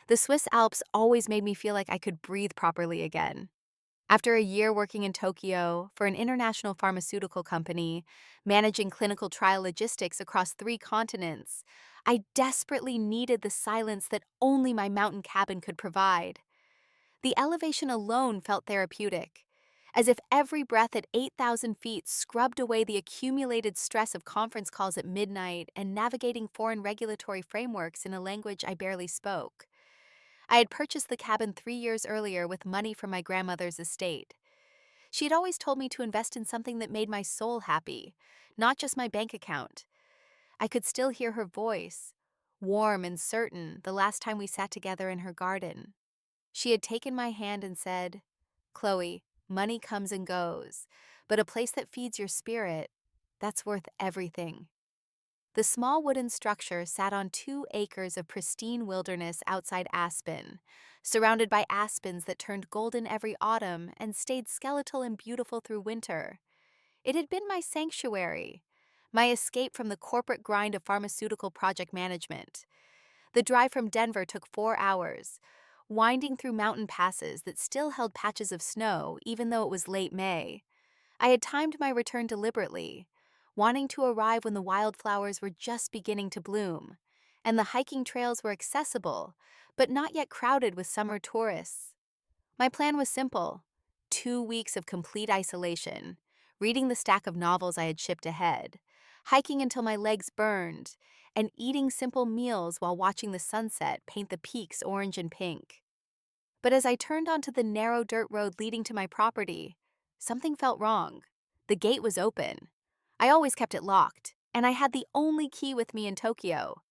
The Swiss Alps always made me feel like I could breathe properly again. After a year working in Tokyo for an international pharmaceutical company, managing clinical trial logistics across 3 continents, I desperately needed the silence that only my mountain cabin could provide. The elevation alone felt therapeutic, as if every breath at 8,000 feet scrubbed away the accumulated stress of conference calls at midnight and navigating foreign regulatory frameworks in a language I barely spoke. I had purchased the cabin 3 years earlier with money from my grandmother's estate. She had always told me to invest in something that made my soul happy, not just my bank account. I could still hear her voice, warm and certain, the last time we sat together in her garden. She had taken my hand and said, "Chloe, money comes and goes, but a place that feeds your spirit, that's worth everything." The small wooden structure sat on 2 acres of pristine wilderness outside Aspen, surrounded by aspens that turned golden every autumn and stayed skeletal and beautiful through winter. It had been my sanctuary, my escape from the corporate grind of pharmaceutical project management. The drive from Denver took 4 hours, winding through mountain passes that still held patches of snow even though it was late May. I had timed my return deliberately, wanting to arrive when the wildflowers were just beginning to bloom, and the hiking trails were accessible, but not yet crowded with summer tourists. My plan was simple: 2 weeks of complete isolation, reading the stack of novels I had shipped ahead, hiking until my legs burned, and eating simple meals while watching the sunset paint the peaks orange and pink. But as I turned onto the narrow dirt road leading to my property, something felt wrong. The gate was open. I always kept it locked, and I had the only key with me in Tokyo.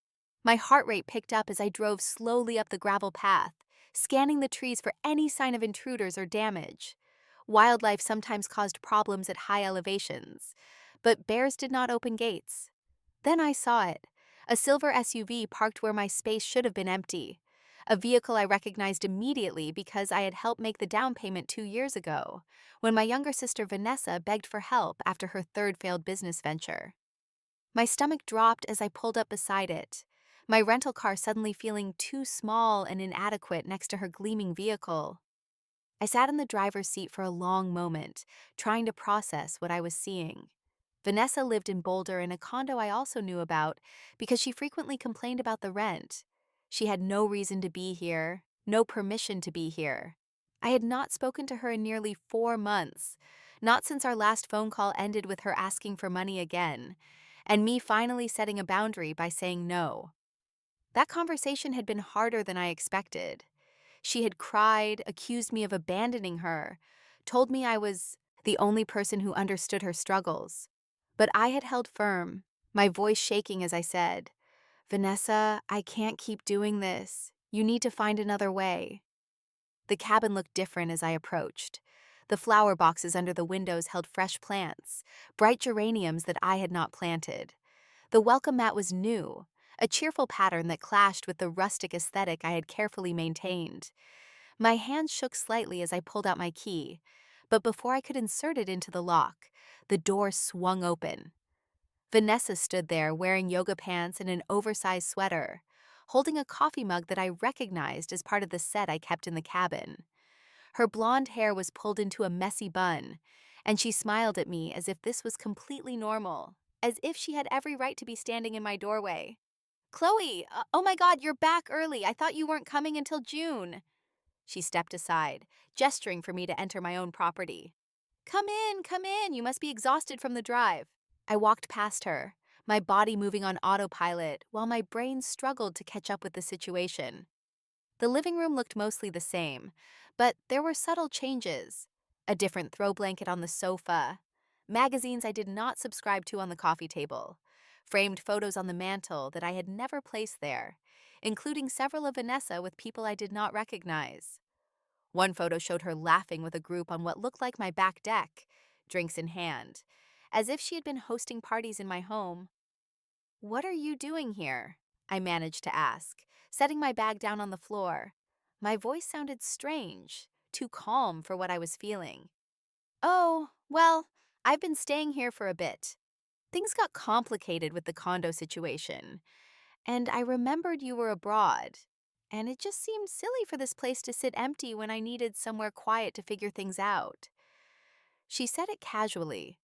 My heart rate picked up as I drove slowly up the gravel path, scanning the trees for any sign of intruders or damage. Wildlife sometimes caused problems at high elevations, but bears did not open gates. Then I saw it, a silver SUV parked where my space should have been empty. A vehicle I recognized immediately because I had helped make the down payment 2 years ago, when my younger sister Vanessa begged for help after her third failed business venture. My stomach dropped as I pulled up beside it, my rental car suddenly feeling too small and inadequate next to her gleaming vehicle. I sat in the driver's seat for a long moment, trying to process what I was seeing. Vanessa lived in Boulder in a condo I also knew about because she frequently complained about the rent. She had no reason to be here, no permission to be here. I had not spoken to her in nearly 4 months, not since our last phone call ended with her asking for money again, and me finally setting a boundary by saying no. That conversation had been harder than I expected. She had cried, accused me of abandoning her, told me I was the only person who understood her struggles. But I had held firm, my voice shaking as I said, "Vanessa, I can't keep doing this. You need to find another way." The cabin looked different as I approached. The flower boxes under the windows held fresh plants, bright geraniums that I had not planted. The welcome mat was new, a cheerful pattern that clashed with the rustic aesthetic I had carefully maintained. My hand shook slightly as I pulled out my key, but before I could insert it into the lock, the door swung open. Vanessa stood there wearing yoga pants and an oversized sweater, holding a coffee mug that I recognized as part of the set I kept in the cabin. Her blonde hair was pulled into a messy bun, and she smiled at me as if this was completely normal, as if she had every right to be standing in my doorway. "Chloe, oh my God, you're back early. I thought you weren't coming until June." She stepped aside, gesturing for me to enter my own property. Come in, you must be exhausted from the drive." I walked past her, my body moving on autopilot while my brain struggled to catch up with the situation. The living room looked mostly the same, but there were subtle changes. A different throw blanket on the sofa, magazines I did not subscribe to on the coffee table, framed photos on the mantel that I had never placed there, including several of Vanessa with people I did not recognize. One photo showed her laughing with a group on what looked like my back deck, drinks in hand, as if she had been hosting parties in my home. "What are you doing here?" I managed to ask, setting my bag down on the floor. My voice sounded strange, too calm for what I was feeling. "Oh, well, I've been staying here for a bit. Things got complicated with the condo situation, and I remembered you were abroad. and it just seemed silly for this place to sit empty when I needed somewhere quiet to figure things out. She said it casually,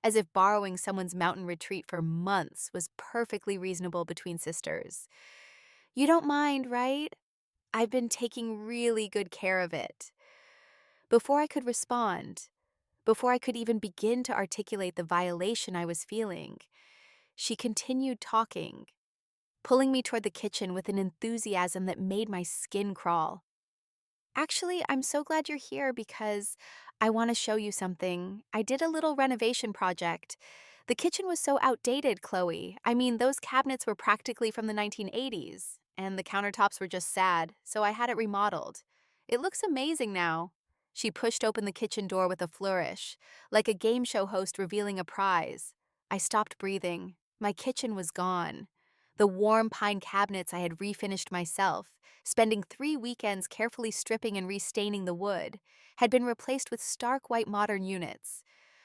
as if borrowing someone's mountain retreat for months was perfectly reasonable between sisters. You don't mind, right? I've been taking really good care of it. Before I could respond, before I could even begin to articulate the violation I was feeling, she continued talking, pulling me toward the kitchen with an enthusiasm that made my skin crawl. Actually, I'm so glad you're here because I want to show you something. I did a little renovation project. The kitchen was so outdated, Chloe. I mean, those cabinets were practically from the 1980s, and the countertops were just sad, so I had it remodeled. It looks amazing now. She pushed open the kitchen door with a flourish, like a game show host revealing a prize. I stopped breathing. My kitchen was gone. The warm pine cabinets I had refinished myself, spending 3 weekends carefully stripping and restaining the wood, had been replaced with stark white modern units.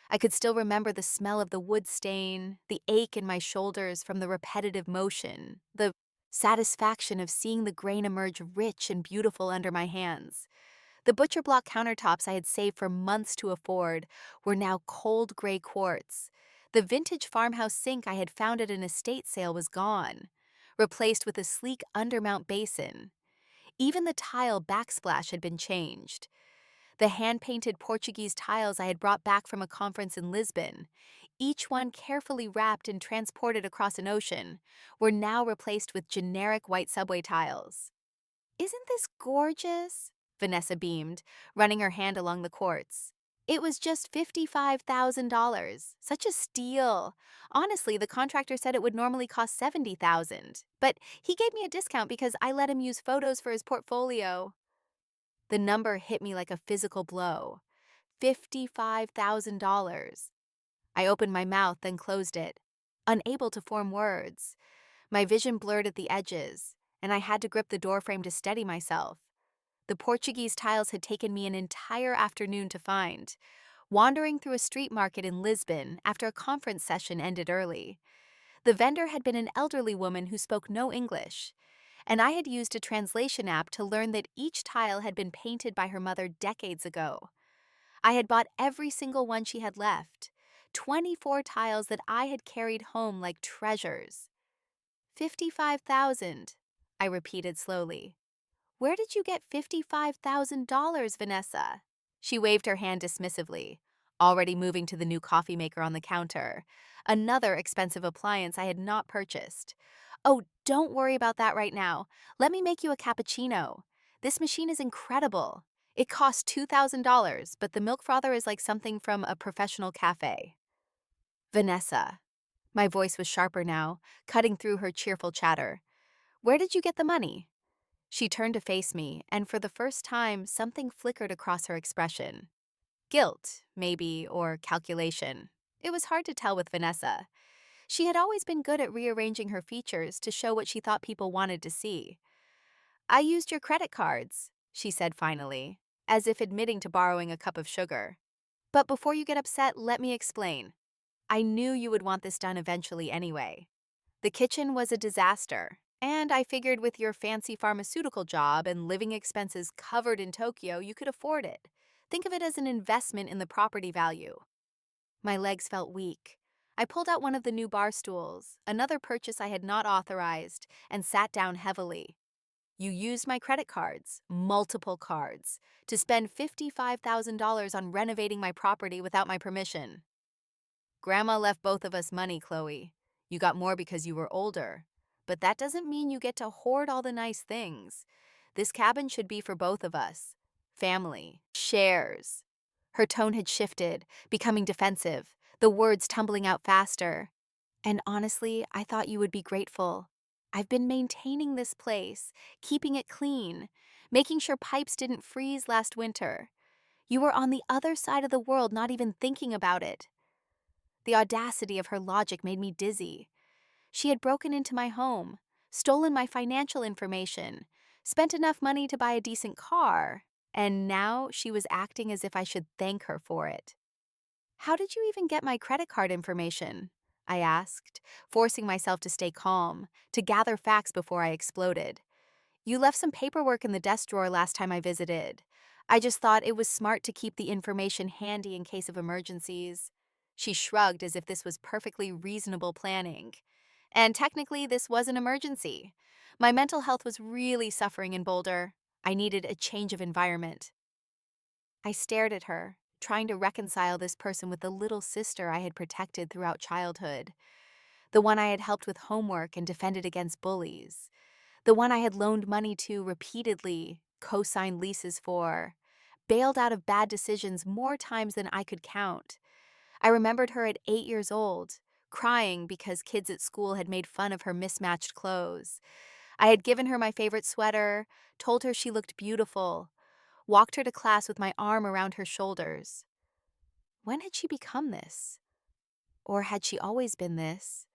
I could still remember the smell of the wood stain, the ache in my shoulders from the repetitive motion, the satisfaction of seeing the grain emerge rich and beautiful under my hands. The butcher block countertops I had saved for months to afford were now cold gray quartz. The vintage farmhouse sink I had found at an estate sale was gone, replaced with a sleek undermount basin. Even the tile backsplash had been changed. The hand-painted Portuguese tiles I had brought back from a conference in Lisbon, each one carefully wrapped and transported across an ocean, were now replaced with generic white subway tiles. "Isn't this gorgeous?" Vanessa beamed, running her hand along the quartz. "It was just $55,000. Such a steal. Honestly, the contractor said it would normally cost $70,000, but he gave me a discount because I let him use photos for his portfolio." The number hit me like a physical blow. $55,000. I opened my mouth, then closed it, unable to form words. My vision blurred at the edges, and I had to grip the doorframe to steady myself. The Portuguese tiles had taken me an entire afternoon to find, wandering through a street market in Lisbon after a conference session ended early. The vendor had been an elderly woman who spoke no English, and I had used a translation app to learn that each tile had been painted by her mother decades ago. I had bought every single one she had left, 24 tiles that I had carried home like treasures. 55,000, I repeated slowly. "Where did you get $55,000, Vanessa?" She waved her hand dismissively, already moving to the new coffee maker on the counter, another expensive appliance I had not purchased. "Oh, don't worry about that right now. Let me make you a cappuccino. This machine is incredible. It costs $2,000, but the milk frother is like something from a professional cafe." "Vanessa." My voice was sharper now, cutting through her cheerful chatter. "Where did you get the money?" She turned to face me, and for the first time, something flickered across her expression. Guilt, maybe, or calculation. It was hard to tell with Vanessa. She had always been good at rearranging her features to show what she thought people wanted to see. "I used your credit cards," she said finally, as if admitting to borrowing a cup of sugar. "But before you get upset, let me explain. I knew you would want this done eventually anyway. The kitchen was a disaster, and I figured with your fancy pharmaceutical job and living expenses covered in Tokyo, you could afford it. Think of it as an investment in the property value." My legs felt weak. I pulled out one of the new bar stools, another purchase I had not authorized, and sat down heavily. "You used my credit cards, multiple cards, to spend $55,000 on renovating my property without my permission." "Grandma left both of us money, Chloe. You got more because you were older. But that doesn't mean you get to hoard all the nice things. This cabin should be for both of us. Family. Shares." Her tone had shifted, becoming defensive, the words tumbling out faster. "And honestly, I thought you would be grateful. I've been maintaining this place, keeping it clean, making sure pipes didn't freeze last winter. You were on the other side of the world not even thinking about it." The audacity of her logic made me dizzy. She had broken into my home, stolen my financial information, spent enough money to buy a decent car, and now she was acting as if I should thank her for it. "How did you even get my credit card information?" I asked, forcing myself to stay calm, to gather facts before I exploded. You left some paperwork in the desk drawer last time I visited. I just thought it was smart to keep the information handy in case of emergencies. She shrugged as if this was perfectly reasonable planning. And technically, this was an emergency. My mental health was really suffering in Boulder. I needed a change of environment. I stared at her, trying to reconcile this person with the little sister I had protected throughout childhood, the one I had helped with homework and defended against bullies, the one I had loaned money to repeatedly, co signed leases for, bailed out of bad decisions more times than I could count. I remembered her at 8 years old, crying because kids at school had made fun of her mismatched clothes. I had given her my favorite sweater, told her she looked beautiful, walked her to class with my arm around her shoulders. When had she become this? Or had she always been this,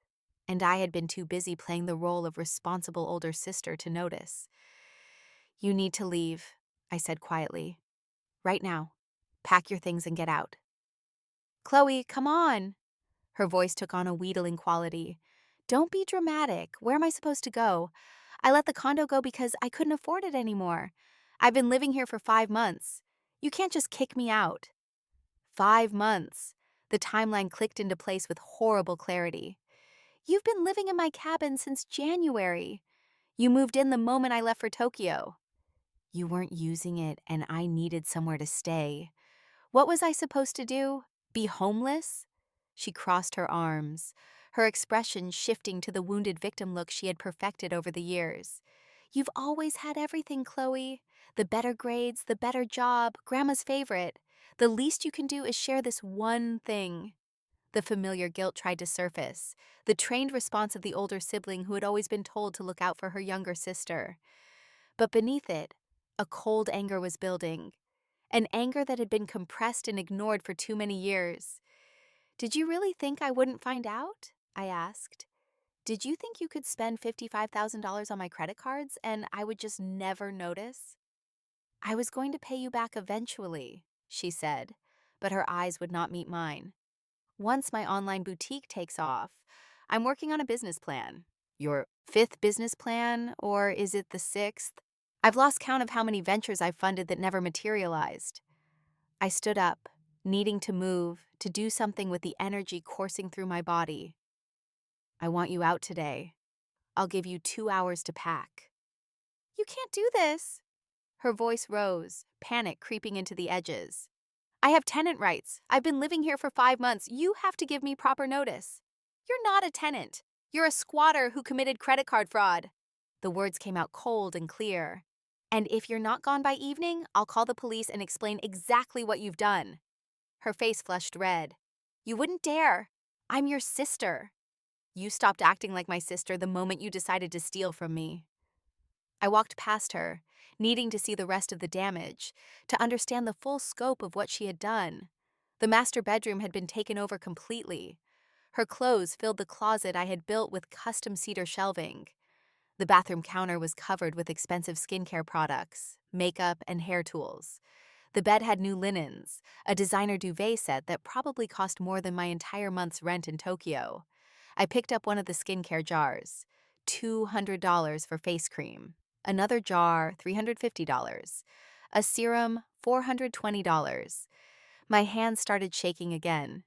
and I had been too busy playing the role of responsible older sister to notice? You need to leave, I said quietly. Right now. Pack your things and get out. Chloe, come on. Her voice took on a wheedling quality. Don't be dramatic. Where am I supposed to go? I let the condo go because I couldn't afford it anymore. I've been living here for 5 months. You can't just kick me out. 5 months. The timeline clicked into place with horrible clarity. You've been living in my cabin since January. You moved in the moment I left for Tokyo. You weren't using it, and I needed somewhere to stay. What was I supposed to do? Be homeless? She crossed her arms, her expression shifting to the wounded victim look she had perfected over the years. You've always had everything, Chloe. The better grades, the better job, Grandma's favorite. The least you can do is share this one thing. The familiar guilt tried to surface, the trained response of the older sibling who had always been told to look out for her younger sister. But beneath it, a cold anger was building, an anger that had been compressed and ignored for too many years. Did you really think I wouldn't find out? I asked. Did you think you could spend $55,000 on my credit cards and I would just never notice? I was going to pay you back eventually, she said, but her eyes would not meet mine. Once my online boutique takes off, I'm working on a business plan. Your fifth business plan, or is it the sixth? I've lost count of how many ventures I've funded that never materialized. I stood up, needing to move, to do something with the energy coursing through my body. I want you out today. I'll give you 2 hours to pack. You can't do this. Her voice rose, panic creeping into the edges. I have tenant rights. I've been living here for 5 months. You have to give me proper notice. You're not a tenant. You're a squatter who committed credit card fraud. The words came out cold and clear. And if you're not gone by evening, I'll call the police and explain exactly what you've done. Her face flushed red. You wouldn't dare. I'm your sister. You stopped acting like my sister the moment you decided to steal from me. I walked past her, needing to see the rest of the damage, to understand the full scope of what she had done. The master bedroom had been taken over completely. Her clothes filled the closet I had built with custom cedar shelving. The bathroom counter was covered with expensive skincare products, makeup, and hair tools. The bed had new linens, a designer duvet set that probably cost more than my entire month's rent in Tokyo. I picked up one of the skincare jars, $200 for face cream. Another jar, $350. A serum, $420. My hands started shaking again.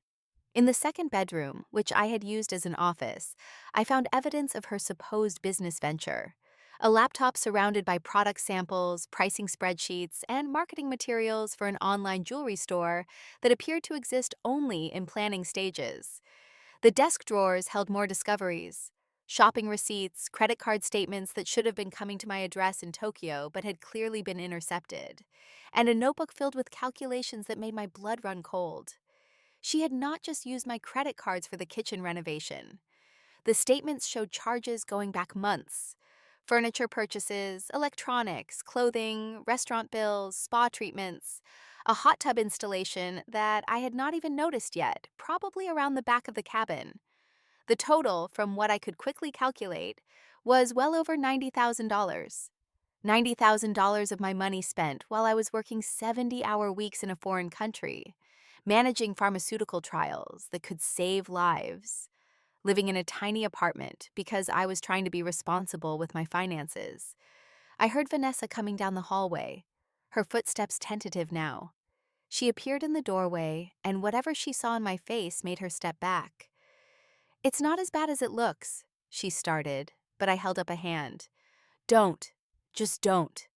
In the second bedroom, which I had used as an office, I found evidence of her supposed business venture. A laptop surrounded by product samples, pricing spreadsheets, and marketing materials for an online jewelry store that appeared to exist only in planning stages. The desk drawers held more discoveries. Shopping receipts, credit card statements that should have been coming to my address in Tokyo but had clearly been intercepted, and a notebook filled with calculations that made my blood run cold. She had not just used my credit cards for the kitchen renovation. The statements showed charges going back months. Furniture purchases, electronics, clothing, restaurant bills, spa treatments, a hot tub installation that I had not even noticed yet, probably around the back of the cabin. The total, from what I could quickly calculate, was well over $90,000. $90,000 of my money spent while I was working 70-hour weeks in a foreign country, managing pharmaceutical trials that could save lives, living in a tiny apartment because I was trying to be responsible with my finances. I heard Vanessa coming down the hallway, her footsteps tentative now. She appeared in the doorway, and whatever she saw in my face made her step back. "It's not as bad as it looks," she started, but I held up a hand. "Don't. Just don't."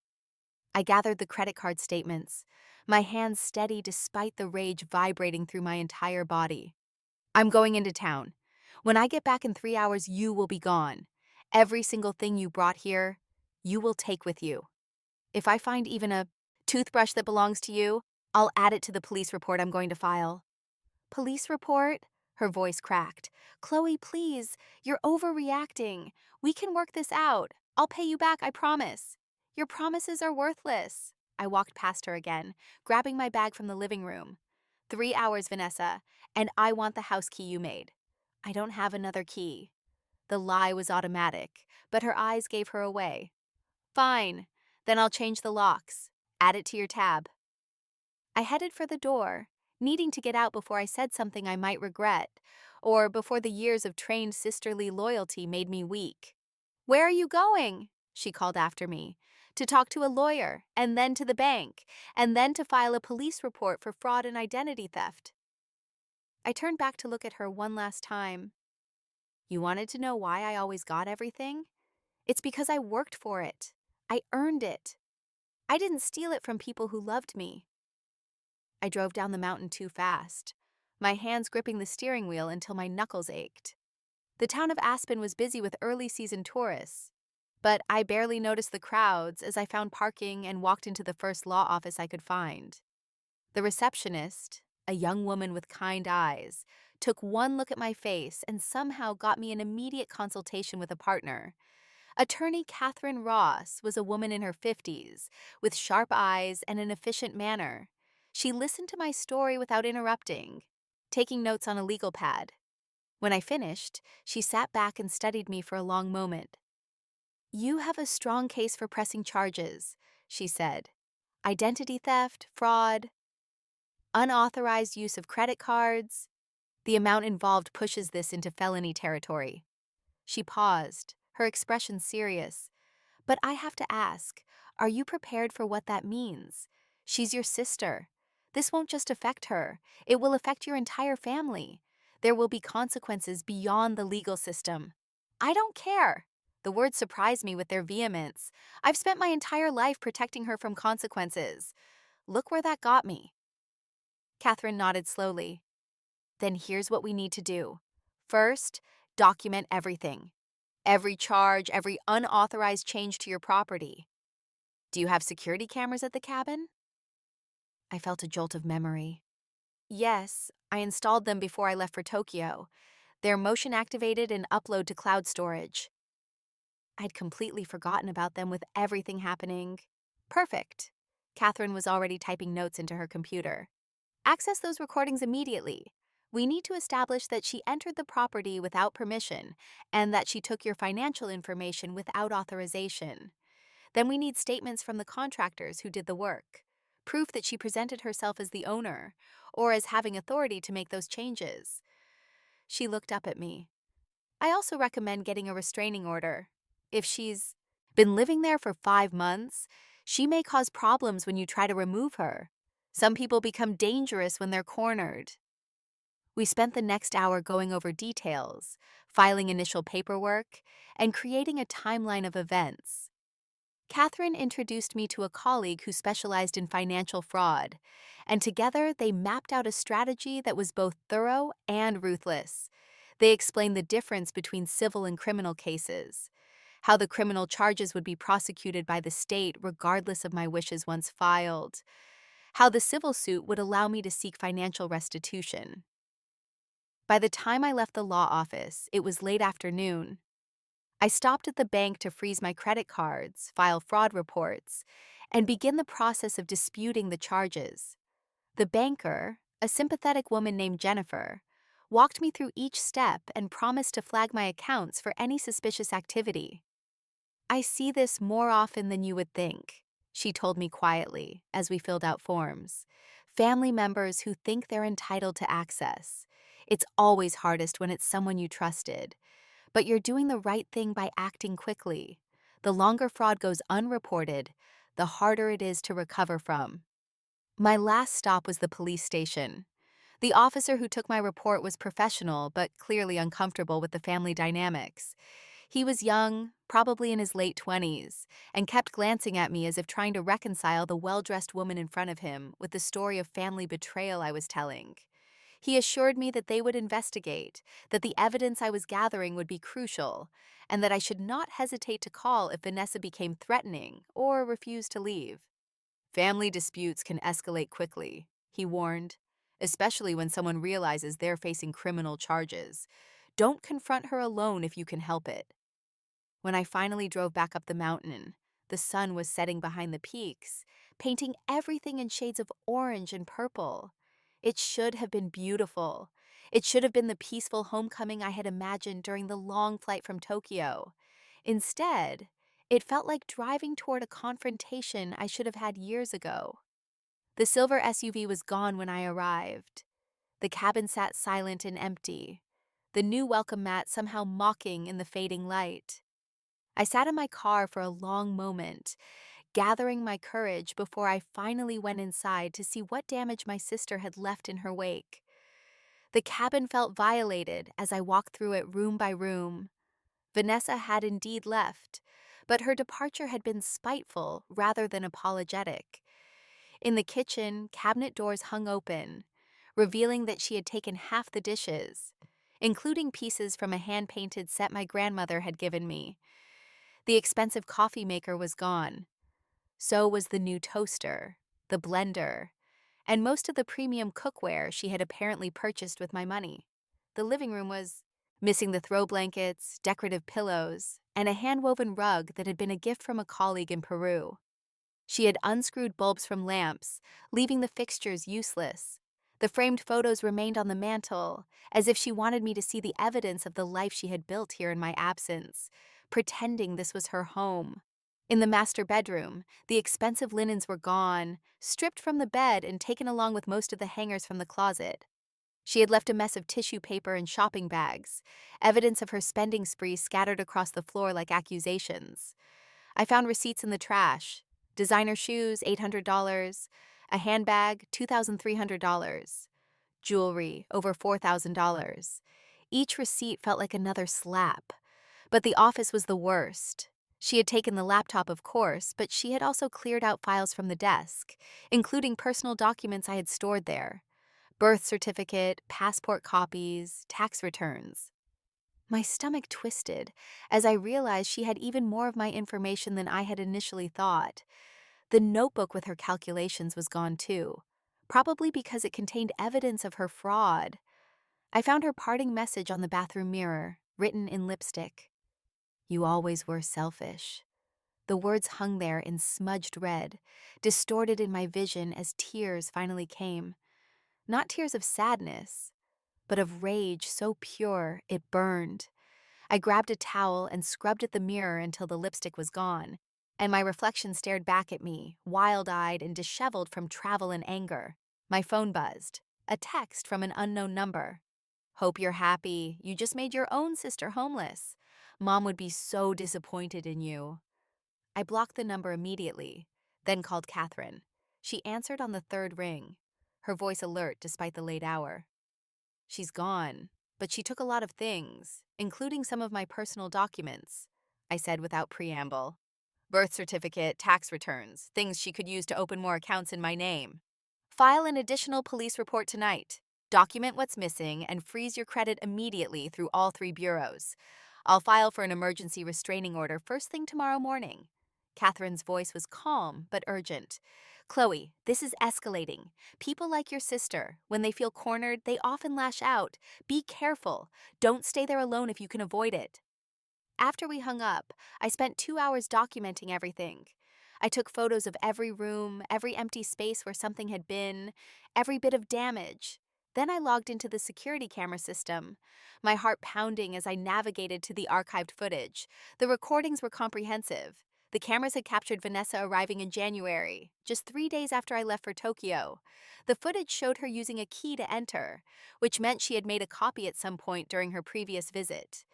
I gathered the credit card statements, my hands steady despite the rage vibrating through my entire body. "I'm going into town. When I get back in 3 hours, you will be gone. Every single thing you brought here, you will take with you. If I find even a toothbrush that belongs to you, I'll add it to the police report I'm going to file." "Police report?" Her voice cracked. "Chloe, please, you're overreacting. We can work this out. I'll pay you back, I promise." "Your promises are worthless." I walked past her again, grabbing my bag from the living room. 3 hours, Vanessa, and I want the house key you made." "I don't have another key." The lie was automatic, but her eyes gave her away. "Fine, then I'll change the locks. Add it to your tab." I headed for the door, needing to get out before I said something I might regret, or before the years of trained sisterly loyalty made me weak. "Where are you going?" she called after me. "To talk to a lawyer, and then to the bank, and then to file a police report for fraud and identity theft." I turned back to look at her one last time. "You wanted to know why I always got everything? It's because I worked for it. I earned it. I didn't steal it from people who loved me." I drove down the mountain too fast, my hands gripping the steering wheel until my knuckles ached. The town of Aspen was busy with early season tourists, but I barely noticed the crowds as I found parking and walked into the first law office I could find. The receptionist, a young woman with kind eyes, took one look at my face and somehow got me an immediate consultation with a partner. Attorney Catherine Ross was a woman in her 50s, with sharp eyes and an efficient manner. She listened to my story without interrupting, taking notes on a legal pad. When I finished, she sat back and studied me for a long moment. "You have a strong case for pressing charges," she said. "Identity theft, fraud, unauthorized use of credit cards. The amount involved pushes this into felony territory." She paused, her expression serious. "But I have to ask, are you prepared for what that means? She's your sister. This won't just affect her, it will affect your entire family. There will be consequences beyond the legal system." "I don't care." The words surprised me with their vehemence. "I've spent my entire life protecting her from consequences. Look where that got me." Catherine nodded slowly. "Then here's what we need to do. First, document everything. Every charge, every unauthorized change to your property. Do you have security cameras at the cabin?" I felt a jolt of memory. "Yes, I installed them before I left for Tokyo. They're motion activated and upload to cloud storage." I'd completely forgotten about them with everything happening. "Perfect." Catherine was already typing notes into her computer. "Access those recordings immediately. We need to establish that she entered the property without permission and that she took your financial information without authorization. Then we need statements from the contractors who did the work, proof that she presented herself as the owner or as having authority to make those changes." She looked up at me. "I also recommend getting a restraining order. If she's been living there for 5 months, she may cause problems when you try to remove her. Some people become dangerous when they're cornered." We spent the next hour going over details, filing initial paperwork, and creating a timeline of events. Catherine introduced me to a colleague who specialized in financial fraud, and together they mapped out a strategy that was both thorough and ruthless. They explained the difference between civil and criminal cases, how the criminal charges would be prosecuted by the state regardless of my wishes once filed, how the civil suit would allow me to seek financial restitution. By the time I left the law office, it was late afternoon. I stopped at the bank to freeze my credit cards, file fraud reports, and begin the process of disputing the charges. The banker, a sympathetic woman named Jennifer, walked me through each step and promised to flag my accounts for any suspicious activity. "I see this more often than you would think," she told me quietly as we filled out forms. "Family members who think they're entitled to access. It's always hardest when it's someone you trusted. But you're doing the right thing by acting quickly. The longer fraud goes unreported, the harder it is to recover from. My last stop was the police station. The officer who took my report was professional but clearly uncomfortable with the family dynamics. He was young, probably in his late 20s, and kept glancing at me as if trying to reconcile the well-dressed woman in front of him with the story of family betrayal I was telling. He assured me that they would investigate, that the evidence I was gathering would be crucial, and that I should not hesitate to call if Vanessa became threatening or refused to leave. Family disputes can escalate quickly, he warned, especially when someone realizes they're facing criminal charges. Don't confront her alone if you can help it. When I finally drove back up the mountain, the sun was setting behind the peaks, painting everything in shades of orange and purple. It should have been beautiful. It should have been the peaceful homecoming I had imagined during the long flight from Tokyo. Instead, it felt like driving toward a confrontation I should have had years ago. The silver SUV was gone when I arrived. The cabin sat silent and empty, the new welcome mat somehow mocking in the fading light. I sat in my car for a long moment, gathering my courage before I finally went inside to see what damage my sister had left in her wake. The cabin felt violated as I walked through it room by room. Vanessa had indeed left, but her departure had been spiteful rather than apologetic. In the kitchen, cabinet doors hung open, revealing that she had taken half the dishes, including pieces from a hand-painted set my grandmother had given me. The expensive coffee maker was gone. So was the new toaster, the blender, and most of the premium cookware she had apparently purchased with my money. The living room was missing the throw blankets, decorative pillows, and a hand-woven rug that had been a gift from a colleague in Peru. She had unscrewed bulbs from lamps, leaving the fixtures useless. The framed photos remained on the mantel, as if she wanted me to see the evidence of the life she had built here in my absence, pretending this was her home. In the master bedroom, the expensive linens were gone, stripped from the bed and taken along with most of the hangers from the closet. She had left a mess of tissue paper and shopping bags, evidence of her spending spree scattered across the floor like accusations. I found receipts in the trash. Designer shoes, $800. A handbag, $2,300. Jewelry, over $4,000. Each receipt felt like another slap. But the office was the worst. She had taken the laptop, of course, but she had also cleared out files from the desk, including personal documents I had stored there. Birth certificate, passport copies, tax returns. My stomach twisted as I realized she had even more of my information than I had initially thought. The notebook with her calculations was gone too, probably because it contained evidence of her fraud. I found her parting message on the bathroom mirror, written in lipstick. "You always were selfish." The words hung there in smudged red, distorted in my vision as tears finally came. Not tears of sadness, but of rage so pure it burned. I grabbed a towel and scrubbed at the mirror until the lipstick was gone, and my reflection stared back at me, wild-eyed and disheveled from travel and anger. My phone buzzed. A text from an unknown number. "Hope you're happy. You just made your own sister homeless. Mom would be so disappointed in you." I blocked the number immediately, then called Catherine. She answered on the third ring, her voice alert despite the late hour. "She's gone, but she took a lot of things, including some of my personal documents," I said without preamble. "Birth certificate, tax returns, things she could use to open more accounts in my name. File an additional police report tonight. Document what's missing and freeze your credit immediately through all 3 bureaus. I'll file for an emergency restraining order first thing tomorrow morning." Catherine's voice was calm but urgent. "Chloe, this is escalating. People like your sister, when they feel cornered, they often lash out. Be careful. Don't stay there alone if you can avoid it." After we hung up, I spent 2 hours documenting everything. I took photos of every room, every empty space where something had been, every bit of damage. Then I logged into the security camera system, my heart pounding as I navigated to the archived footage. The recordings were comprehensive. The cameras had captured Vanessa arriving in January, just 3 days after I left for Tokyo. The footage showed her using a key to enter, which meant she had made a copy at some point during her previous visit.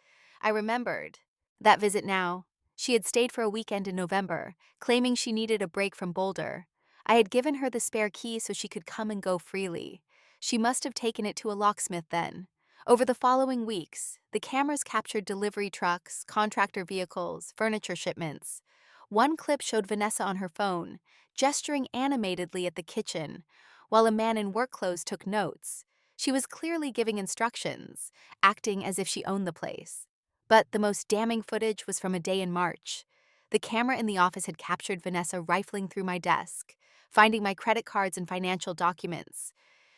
I remembered that visit now. She had stayed for a weekend in November, claiming she needed a break from Boulder. I had given her the spare key so she could come and go freely. She must have taken it to a locksmith then. Over the following weeks, the cameras captured delivery trucks, contractor vehicles, furniture shipments. One clip showed Vanessa on her phone, gesturing animatedly at the kitchen, while a man in work clothes took notes. She was clearly giving instructions, acting as if she owned the place. But the most damning footage was from a day in March. The camera in the office had captured Vanessa rifling through my desk, finding my credit cards and financial documents.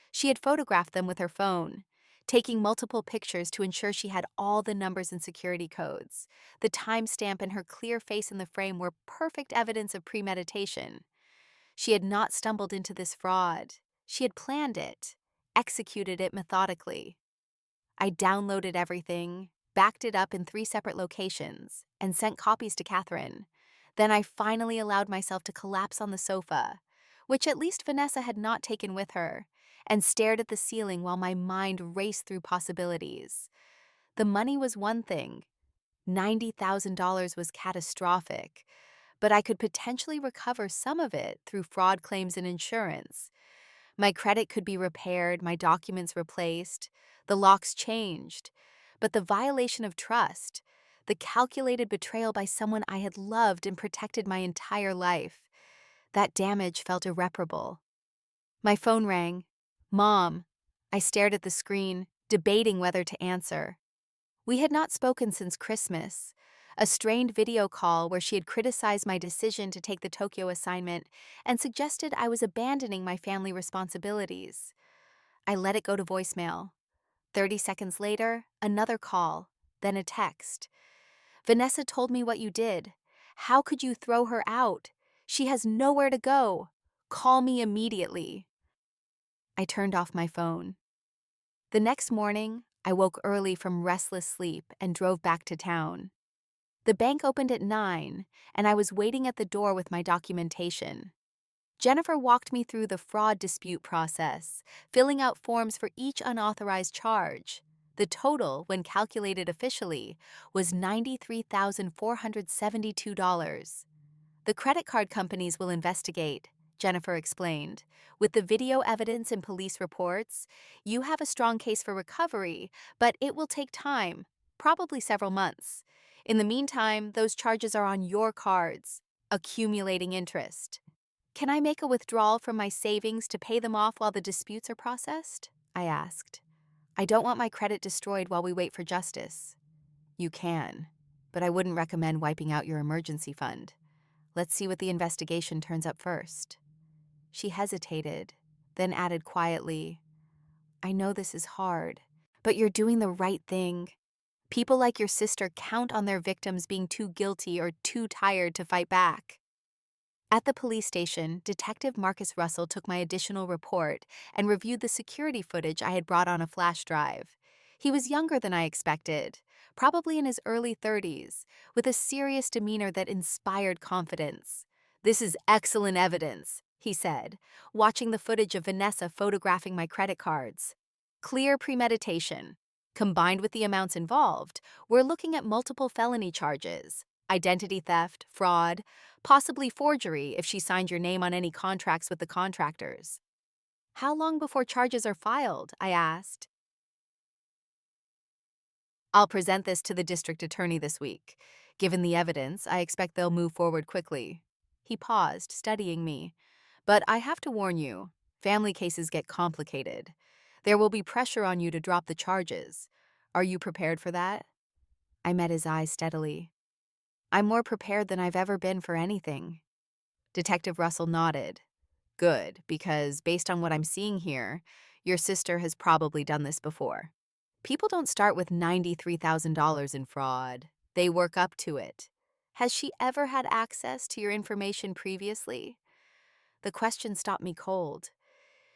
She had photographed them with her phone, taking multiple pictures to ensure she had all the numbers and security codes. The timestamp and her clear face in the frame were perfect evidence of premeditation. She had not stumbled into this fraud. She had planned it, executed it methodically. I downloaded everything, backed it up in 3 separate locations, and sent copies to Catherine. Then I finally allowed myself to collapse on the sofa, which at least Vanessa had not taken with her, and stared at the ceiling while my mind raced through possibilities. The money was one thing. $90,000 was catastrophic, but I could potentially recover some of it through fraud claims and insurance. My credit could be repaired, my documents replaced, the locks changed. But the violation of trust, the calculated betrayal by someone I had loved and protected my entire life, that damage felt irreparable. My phone rang. Mom. I stared at the screen, debating whether to answer. We had not spoken since Christmas, a strained video call where she had criticized my decision to take the Tokyo assignment and suggested I was abandoning my family responsibilities. I let it go to voicemail. 30 seconds later, another call, then a text. Vanessa told me what you did. How could you throw her out? She has nowhere to go. Call me immediately. I turned off my phone. The next morning, I woke early from restless sleep and drove back to town. The bank opened at 9, and I was waiting at the door with my documentation. Jennifer walked me through the fraud dispute process, filling out forms for each unauthorized charge. The total, when calculated officially, was $93,472. The credit card companies will investigate, Jennifer explained. With the video evidence and police reports, you have a strong case for recovery, but it will take time, probably several months. In the meantime, those charges are on your cards, accumulating interest. Can I make a withdrawal from my savings to pay them off while the disputes are processed? I asked. I don't want my credit destroyed while we wait for justice. You can, but I wouldn't recommend wiping out your emergency fund. Let's see what the investigation turns up first. She hesitated, then added quietly, I know this is hard, but you're doing the right thing. People like your sister count on their victims being too guilty or too tired to fight back. At the police station, Detective Marcus Russell took my additional report and reviewed the security footage I had brought on a flash drive. He was younger than I expected, probably in his early 30s, with a serious demeanor that inspired confidence. This is excellent evidence, he said, watching the footage of Vanessa photographing my credit cards. Clear premeditation. Combined with the amounts involved, we're looking at multiple felony charges: identity theft, fraud, possibly forgery if she signed your name on any contracts with the contractors. How long before charges are filed? I asked. I'll present this to the district attorney this week. Given the evidence, I expect they'll move forward quickly. He paused, studying me. But I have to warn you, family cases get complicated. There will be pressure on you to drop the charges. Are you prepared for that? I met his eyes steadily. I'm more prepared than I've ever been for anything. Detective Russell nodded. Good, because based on what I'm seeing here, your sister has probably done this before. People don't start with $93,000 in fraud. They work up to it. Has she ever had access to your information previously? The question stopped me cold.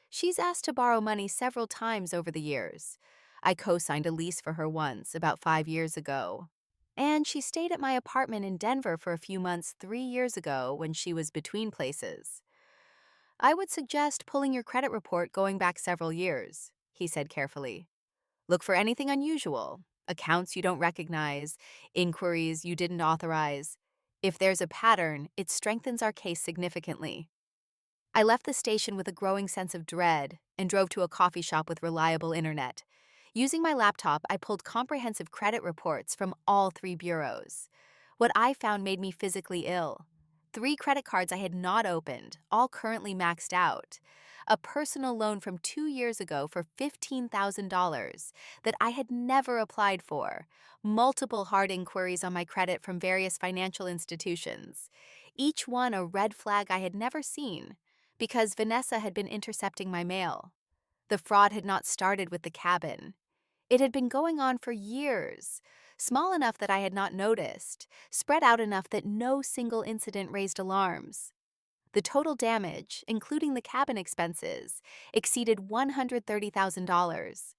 She's asked to borrow money several times over the years. I co-signed a lease for her once, about 5 years ago. And she stayed at my apartment in Denver for a few months 3 years ago when she was between places. I would suggest pulling your credit report going back several years, he said carefully. Look for anything unusual, accounts you don't recognize, inquiries you didn't authorize. If there's a pattern, it strengthens our case significantly. I left the station with a growing sense of dread and drove to a coffee shop with reliable internet. Using my laptop, I pulled comprehensive credit reports from all three bureaus. What I found made me physically ill. Three credit cards I had not opened, all currently maxed out. A personal loan from 2 years ago for $15,000 that I had never applied for. Multiple hard inquiries on my credit from various financial institutions. Each one a red flag I had never seen, because Vanessa had been intercepting my mail. The fraud had not started with the cabin. It had been going on for years, small enough that I had not noticed, spread out enough that no single incident raised alarms. The total damage, including the cabin expenses, exceeded $130,000.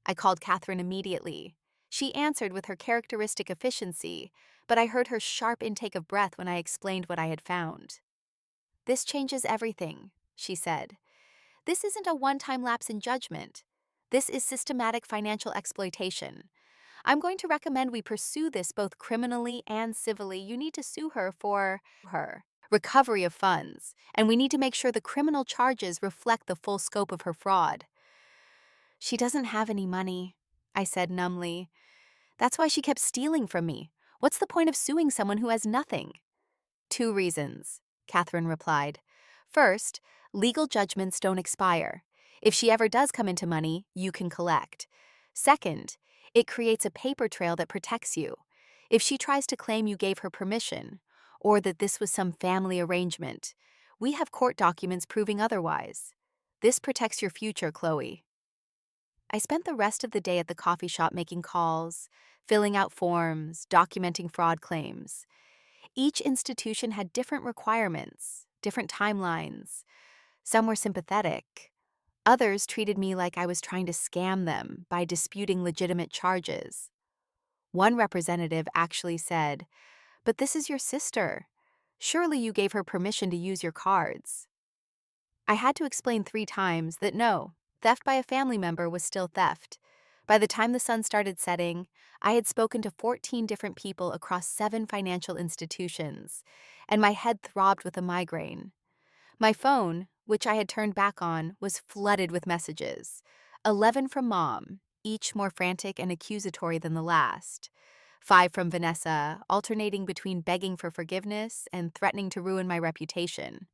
I called Catherine immediately. She answered with her characteristic efficiency, but I heard her sharp intake of breath when I explained what I had found. "This changes everything," she said. "This isn't a one-time lapse in judgment. This is systematic financial exploitation. I'm going to recommend we pursue this both criminally and civilly. You need to sue her for her recovery of funds, and we need to make sure the criminal charges reflect the full scope of her fraud." "She doesn't have any money," I said numbly. "That's why she kept stealing from me. What's the point of suing someone who has nothing?" "Two reasons," Catherine replied. "First, legal judgments don't expire. If she ever does come into money, you can collect. Second, it creates a paper trail that protects you. If she tries to claim you gave her permission, or that this was some family arrangement, we have court documents proving otherwise. This protects your future, Chloe." I spent the rest of the day at the coffee shop making calls, filling out forms, documenting fraud claims. Each institution had different requirements, different timelines. Some were sympathetic. Others treated me like I was trying to scam them by disputing legitimate charges. One representative actually said, "But this is your sister. Surely you gave her permission to use your cards." I had to explain 3 times that no, theft by a family member was still theft. By the time the sun started setting, I had spoken to 14 different people across 7 financial institutions, and my head throbbed with a migraine. My phone, which I had turned back on, was flooded with messages. 11 from Mom, each more frantic and accusatory than the last. 5 from Vanessa, alternating between begging for forgiveness and threatening to ruin my reputation.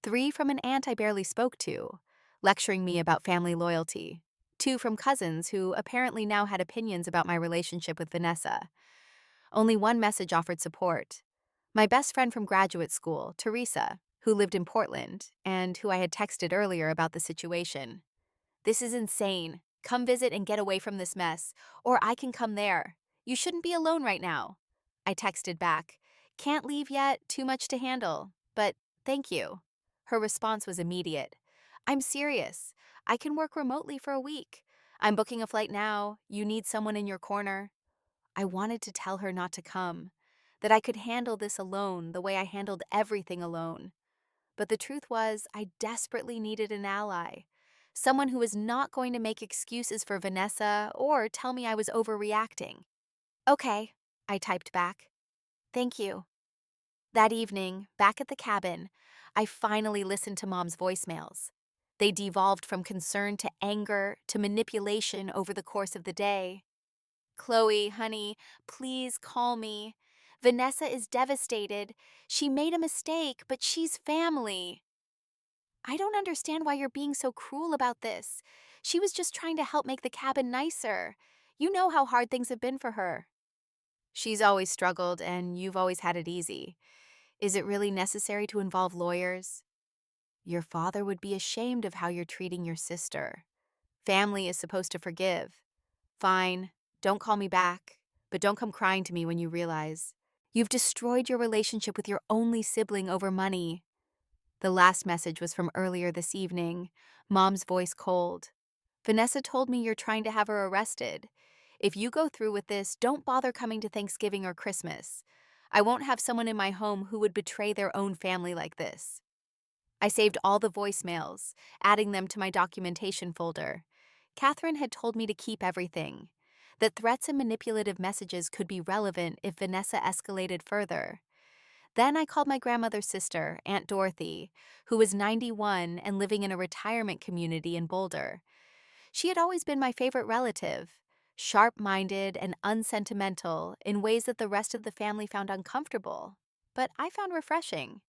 3 from an aunt I barely spoke to, lecturing me about family loyalty. 2 from cousins who apparently now had opinions about my relationship with Vanessa. Only one message offered support. My best friend from graduate school, Teresa, who lived in Portland, and who I had texted earlier about the situation. "This is insane. Come visit and get away from this mess, or I can come there. You shouldn't be alone right now." I texted back, "Can't leave yet, too much to handle, but thank you." Her response was immediate. "I'm serious. I can work remotely for a week. I'm booking a flight now. You need someone in your corner." I wanted to tell her not to come, that I could handle this alone the way I handled everything alone. But the truth was, I desperately needed an ally. Someone who was not going to make excuses for Vanessa or tell me I was overreacting. "Okay," I typed back. "Thank you." That evening, back at the cabin, I finally listened to Mom's voicemails. They devolved from concern to anger to manipulation over the course of the day. "Chloe, honey, please call me. Vanessa is devastated. She made a mistake, but she's family. I don't understand why you're being so cruel about this. She was just trying to help make the cabin nicer. You know how hard things have been for her. She's always struggled, and you've always had it easy. Is it really necessary to involve lawyers? Your father would be ashamed of how you're treating your sister. Family is supposed to forgive. Fine, don't call me back, but don't come crying to me when you realize. You've destroyed your relationship with your only sibling over money." The last message was from earlier this evening, Mom's voice cold. "Vanessa told me you're trying to have her arrested. If you go through with this, don't bother coming to Thanksgiving or Christmas. I won't have someone in my home who would betray their own family like this." I saved all the voicemails, adding them to my documentation folder. Catherine had told me to keep everything, that threats and manipulative messages could be relevant if Vanessa escalated further. Then I called my grandmother's sister, Aunt Dorothy, who was 91 and living in a retirement community in Boulder. She had always been my favorite relative, sharp-minded and unsentimental in ways that the rest of the family found uncomfortable, but I found refreshing.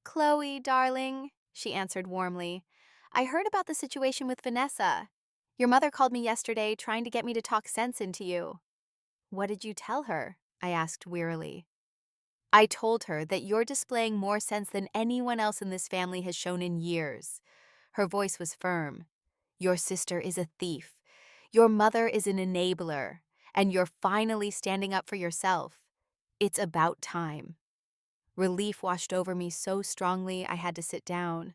"Chloe, darling," she answered warmly, "I heard about the situation with Vanessa. Your mother called me yesterday trying to get me to talk sense into you." "What did you tell her?" I asked wearily. "I told her that you're displaying more sense than anyone else in this family has shown in years." Her voice was firm. "Your sister is a thief. Your mother is an enabler. And you're finally standing up for yourself. It's about time." Relief washed over me so strongly I had to sit down.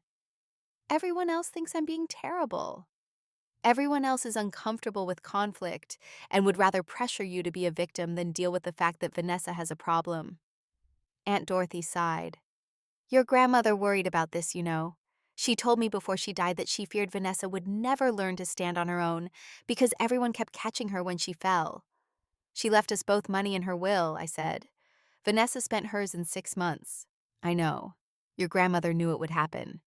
Everyone else thinks I'm being terrible. Everyone else is uncomfortable with conflict and would rather pressure you to be a victim than deal with the fact that Vanessa has a problem. Aunt Dorothy sighed. "Your grandmother worried about this, you know. She told me before she died that she feared Vanessa would never learn to stand on her own because everyone kept catching her when she fell. She left us both money in her will," I said. "Vanessa spent hers in 6 months." "I know. Your grandmother knew it would happen.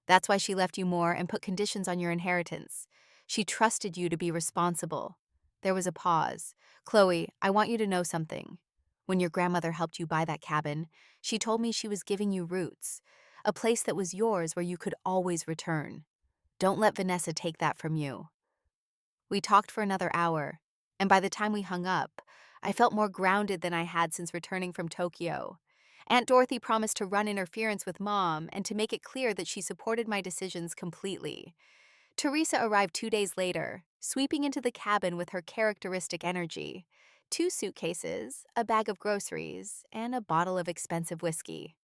That's why she left you more and put conditions on your inheritance. She trusted you to be responsible." There was a pause. "Chloe, I want you to know something. When your grandmother helped you buy that cabin, she told me she was giving you roots, a place that was yours where you could always return. Don't let Vanessa take that from you." We talked for another hour, and by the time we hung up, I felt more grounded than I had since returning from Tokyo. Aunt Dorothy promised to run interference with Mom and to make it clear that she supported my decisions completely. Teresa arrived 2 days later, sweeping into the cabin with her characteristic energy. 2 suitcases, a bag of groceries, and a bottle of expensive whiskey.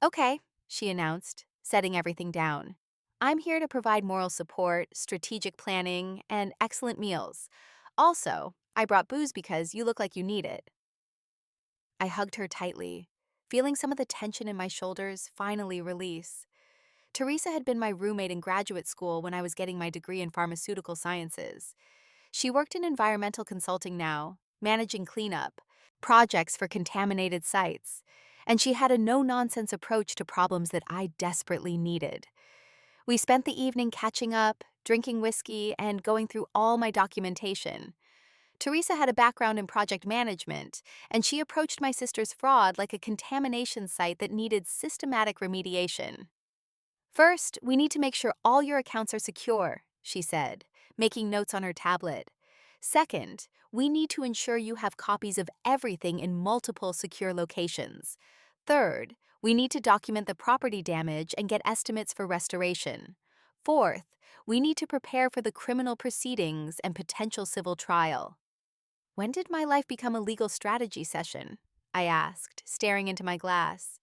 "Okay," she announced, setting everything down. "I'm here to provide moral support, strategic planning, and excellent meals. Also, I brought booze because you look like you need it." I hugged her tightly, feeling some of the tension in my shoulders finally release. Teresa had been my roommate in graduate school when I was getting my degree in pharmaceutical sciences. She worked in environmental consulting now, managing cleanup, projects for contaminated sites, and she had a no-nonsense approach to problems that I desperately needed. We spent the evening catching up, drinking whiskey, and going through all my documentation. Teresa had a background in project management, and she approached my sister's fraud like a contamination site that needed systematic remediation. "First, we need to make sure all your accounts are secure," she said, making notes on her tablet. "Second, we need to ensure you have copies of everything in multiple secure locations. Third, we need to document the property damage and get estimates for restoration. Fourth, we need to prepare for the criminal proceedings and potential civil trial." "When did my life become a legal strategy session?" I asked, staring into my glass.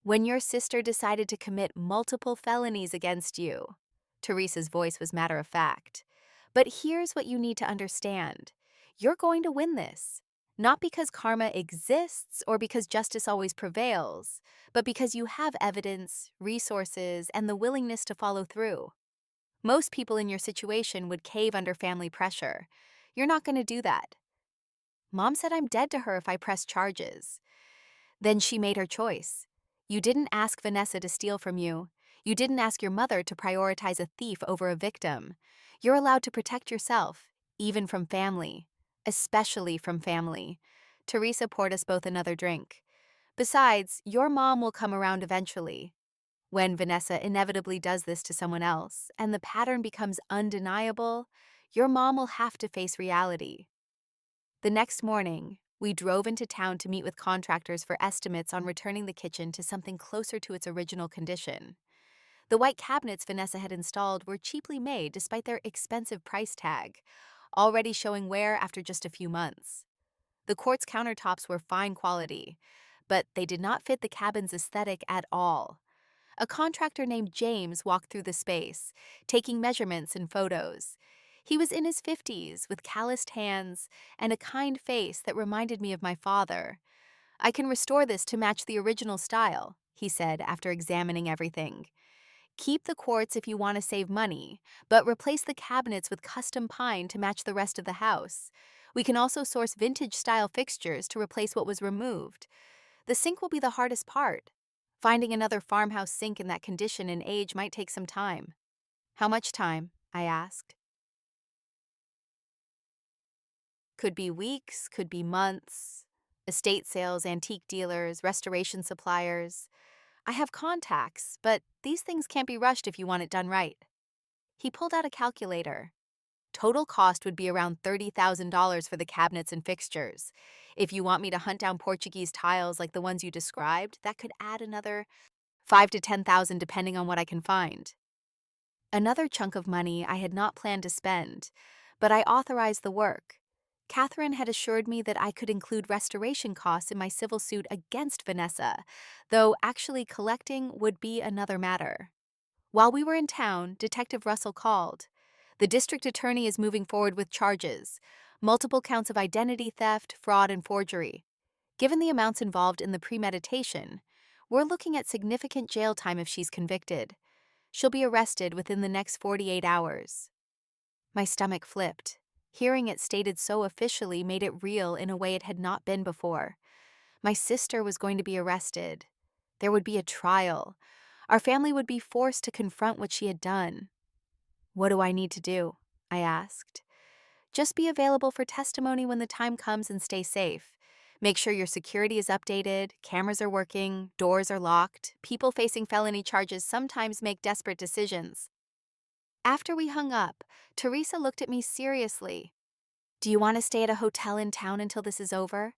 "When your sister decided to commit multiple felonies against you." Teresa's voice was matter-of-fact. "But here's what you need to understand. You're going to win this. Not because karma exists or because justice always prevails, but because you have evidence, resources, and the willingness to follow through. Most people in your situation would cave under family pressure. You're not going to do that. Mom said I'm dead to her if I press charges." "Then she made her choice. You didn't ask Vanessa to steal from you. You didn't ask your mother to prioritize a thief over a victim. You're allowed to protect yourself, even from family. Especially from family." Teresa poured us both another drink. "Besides, your mom will come around eventually. When Vanessa inevitably does this to someone else, and the pattern becomes undeniable, your mom will have to face reality." The next morning, we drove into town to meet with contractors for estimates on returning the kitchen to something closer to its original condition. The white cabinets Vanessa had installed were cheaply made despite their expensive price tag, already showing wear after just a few months. The quartz countertops were fine quality, but they did not fit the cabin's aesthetic at all. A contractor named James walked through the space, taking measurements and photos. He was in his 50s, with calloused hands and a kind face that reminded me of my father. "I can restore this to match the original style," he said after examining everything. "Keep the quartz if you want to save money, but replace the cabinets with custom pine to match the rest of the house. We can also source vintage-style fixtures to replace what was removed. The sink will be the hardest part. Finding another farmhouse sink in that condition and age might take some time. How much time? I asked. Could be weeks, could be months. Estate sales, antique dealers, restoration suppliers. I have contacts, but these things can't be rushed if you want it done right. He pulled out a calculator. Total cost would be around $30,000 for the cabinets and fixtures. If you want me to hunt down Portuguese tiles like the ones you described, that could add another 5 to 10,000 depending on what I can find. Another chunk of money I had not planned to spend, but I authorized the work. Catherine had assured me that I could include restoration costs in my civil suit against Vanessa, though actually collecting would be another matter. While we were in town, Detective Russell called. The district attorney is moving forward with charges, multiple counts of identity theft, fraud, and forgery. Given the amounts involved in the premeditation, we're looking at significant jail time if she's convicted. She'll be arrested within the next 48 hours. My stomach flipped. Hearing it stated so officially made it real in a way it had not been before. My sister was going to be arrested. There would be a trial. Our family would be forced to confront what she had done. What do I need to do? I asked. Just be available for testimony when the time comes and stay safe. Make sure your security is updated, cameras are working, doors are locked. People facing felony charges sometimes make desperate decisions. After we hung up, Teresa looked at me seriously. Do you want to stay at a hotel in town until this is over?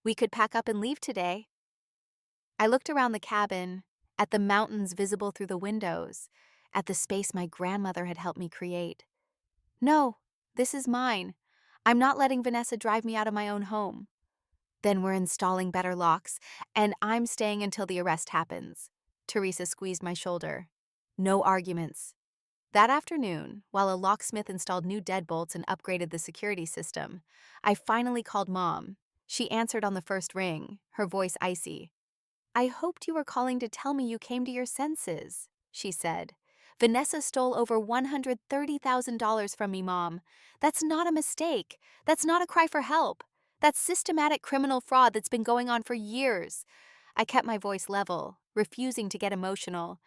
We could pack up and leave today. I looked around the cabin, at the mountains visible through the windows, at the space my grandmother had helped me create. No, this is mine. I'm not letting Vanessa drive me out of my own home. Then we're installing better locks, and I'm staying until the arrest happens. Teresa squeezed my shoulder. No arguments. That afternoon, while a locksmith installed new deadbolts and upgraded the security system, I finally called Mom. She answered on the first ring, her voice icy. I hoped you were calling to tell me you came to your senses, she said. Vanessa stole over $130,000 from me, Mom. That's not a mistake. That's not a cry for help. That's systematic criminal fraud that's been going on for years. I kept my voice level, refusing to get emotional.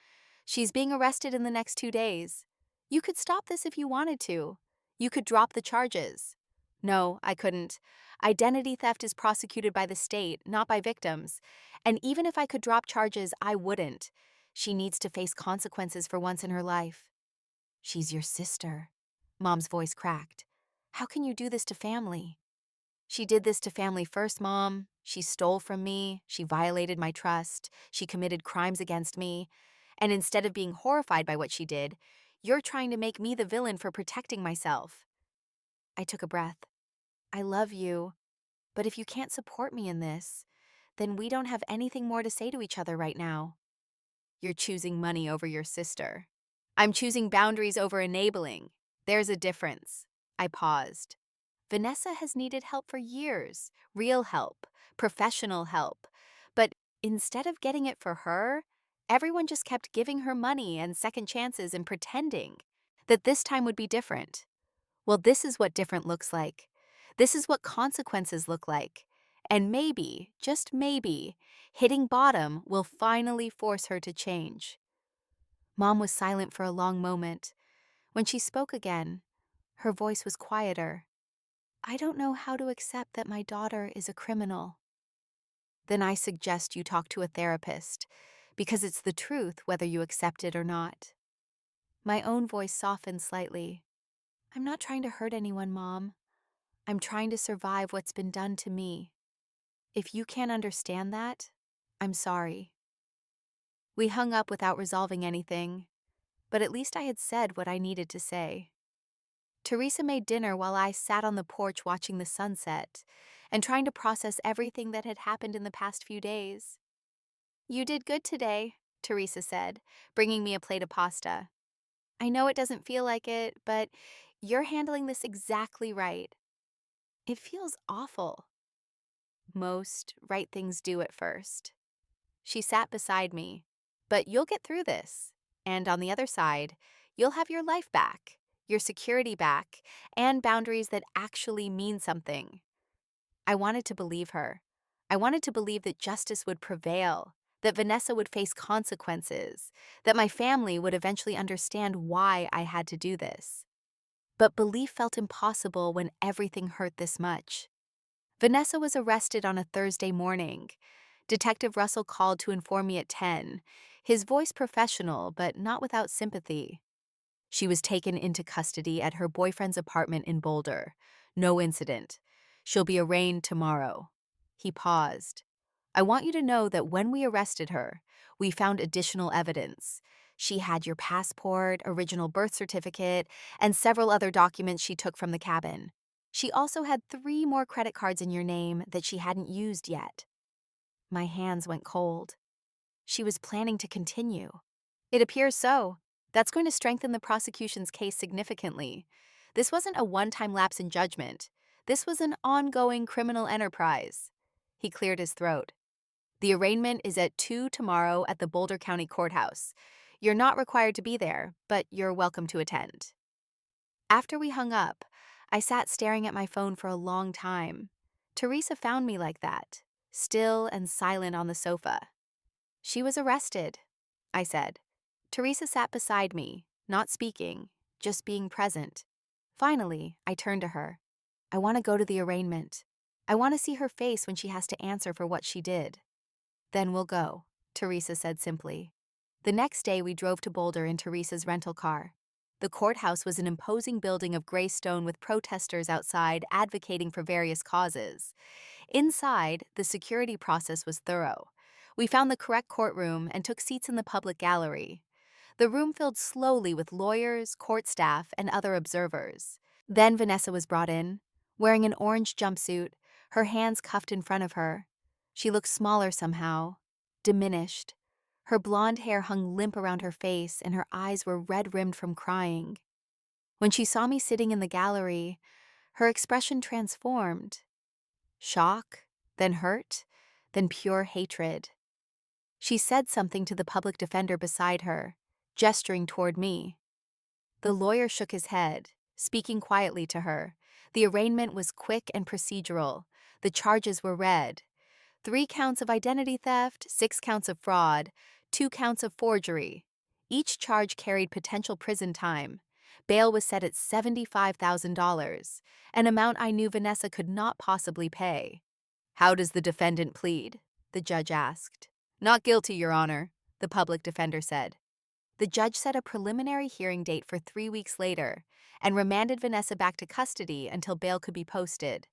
She's being arrested in the next 2 days. You could stop this if you wanted to. You could drop the charges. No, I couldn't. Identity theft is prosecuted by the state, not by victims. And even if I could drop charges, I wouldn't. She needs to face consequences for once in her life. She's your sister. Mom's voice cracked. How can you do this to family? She did this to family first, Mom. She stole from me. She violated my trust. She committed crimes against me. And instead of being horrified by what she did, you're trying to make me the villain for protecting myself. I took a breath. I love you, but if you can't support me in this, then we don't have anything more to say to each other right now. You're choosing money over your sister. I'm choosing boundaries over enabling. There's a difference. I paused. Vanessa has needed help for years, real help, professional help. But instead of getting it for her, everyone just kept giving her money and second chances and pretending that this time would be different. Well, this is what different looks like. This is what consequences look like. And maybe, just maybe, hitting bottom will finally force her to change. Mom was silent for a long moment. When she spoke again, her voice was quieter. I don't know how to accept that my daughter is a criminal. Then I suggest you talk to a therapist, because it's the truth whether you accept it or not. My own voice softened slightly. I'm not trying to hurt anyone, Mom. I'm trying to survive what's been done to me. If you can't understand that, I'm sorry. We hung up without resolving anything, but at least I had said what I needed to say. Teresa made dinner while I sat on the porch watching the sunset and trying to process everything that had happened in the past few days. You did good today, Teresa said, bringing me a plate of pasta. I know it doesn't feel like it, but you're handling this exactly right. It feels awful. Most right things do at first. She sat beside me. But you'll get through this. And on the other side, you'll have your life back, your security back, and boundaries that actually mean something. I wanted to believe her. I wanted to believe that justice would prevail, that Vanessa would face consequences, that my family would eventually understand why I had to do this. But belief felt impossible when everything hurt this much. Vanessa was arrested on a Thursday morning. Detective Russell called to inform me at 10, his voice professional but not without sympathy. She was taken into custody at her boyfriend's apartment in Boulder. No incident. She'll be arraigned tomorrow. He paused. I want you to know that when we arrested her, we found additional evidence. She had your passport, original birth certificate, and several other documents she took from the cabin. She also had 3 more credit cards in your name that she hadn't used yet. My hands went cold. She was planning to continue. It appears so. That's going to strengthen the prosecution's case significantly. This wasn't a one-time lapse in judgment. This was an ongoing criminal enterprise. He cleared his throat. The arraignment is at 2 tomorrow at the Boulder County Courthouse. You're not required to be there, but you're welcome to attend. After we hung up, I sat staring at my phone for a long time. Teresa found me like that, still and silent on the sofa. She was arrested, I said. Teresa sat beside me, not speaking, just being present. Finally, I turned to her. I want to go to the arraignment. I want to see her face when she has to answer for what she did. Then we'll go, Teresa said simply. The next day, we drove to Boulder in Teresa's rental car. The courthouse was an imposing building of gray stone with protesters outside advocating for various causes. Inside, the security process was thorough. We found the correct courtroom and took seats in the public gallery. The room filled slowly with lawyers, court staff, and other observers. Then Vanessa was brought in, wearing an orange jumpsuit, her hands cuffed in front of her. She looked smaller somehow, diminished. Her blonde hair hung limp around her face, and her eyes were red-rimmed from crying. When she saw me sitting in the gallery, her expression transformed. Shock, then hurt, then pure hatred. She said something to the public defender beside her, gesturing toward me. The lawyer shook his head, speaking quietly to her. The arraignment was quick and procedural. The charges were read. 3 counts of identity theft, 6 counts of fraud, 2 counts of forgery. Each charge carried potential prison time. Bail was set at $75,000, an amount I knew Vanessa could not possibly pay. How does the defendant plead? The judge asked. Not guilty, Your Honor, the public defender said. The judge set a preliminary hearing date for 3 weeks later and remanded Vanessa back to custody until bail could be posted.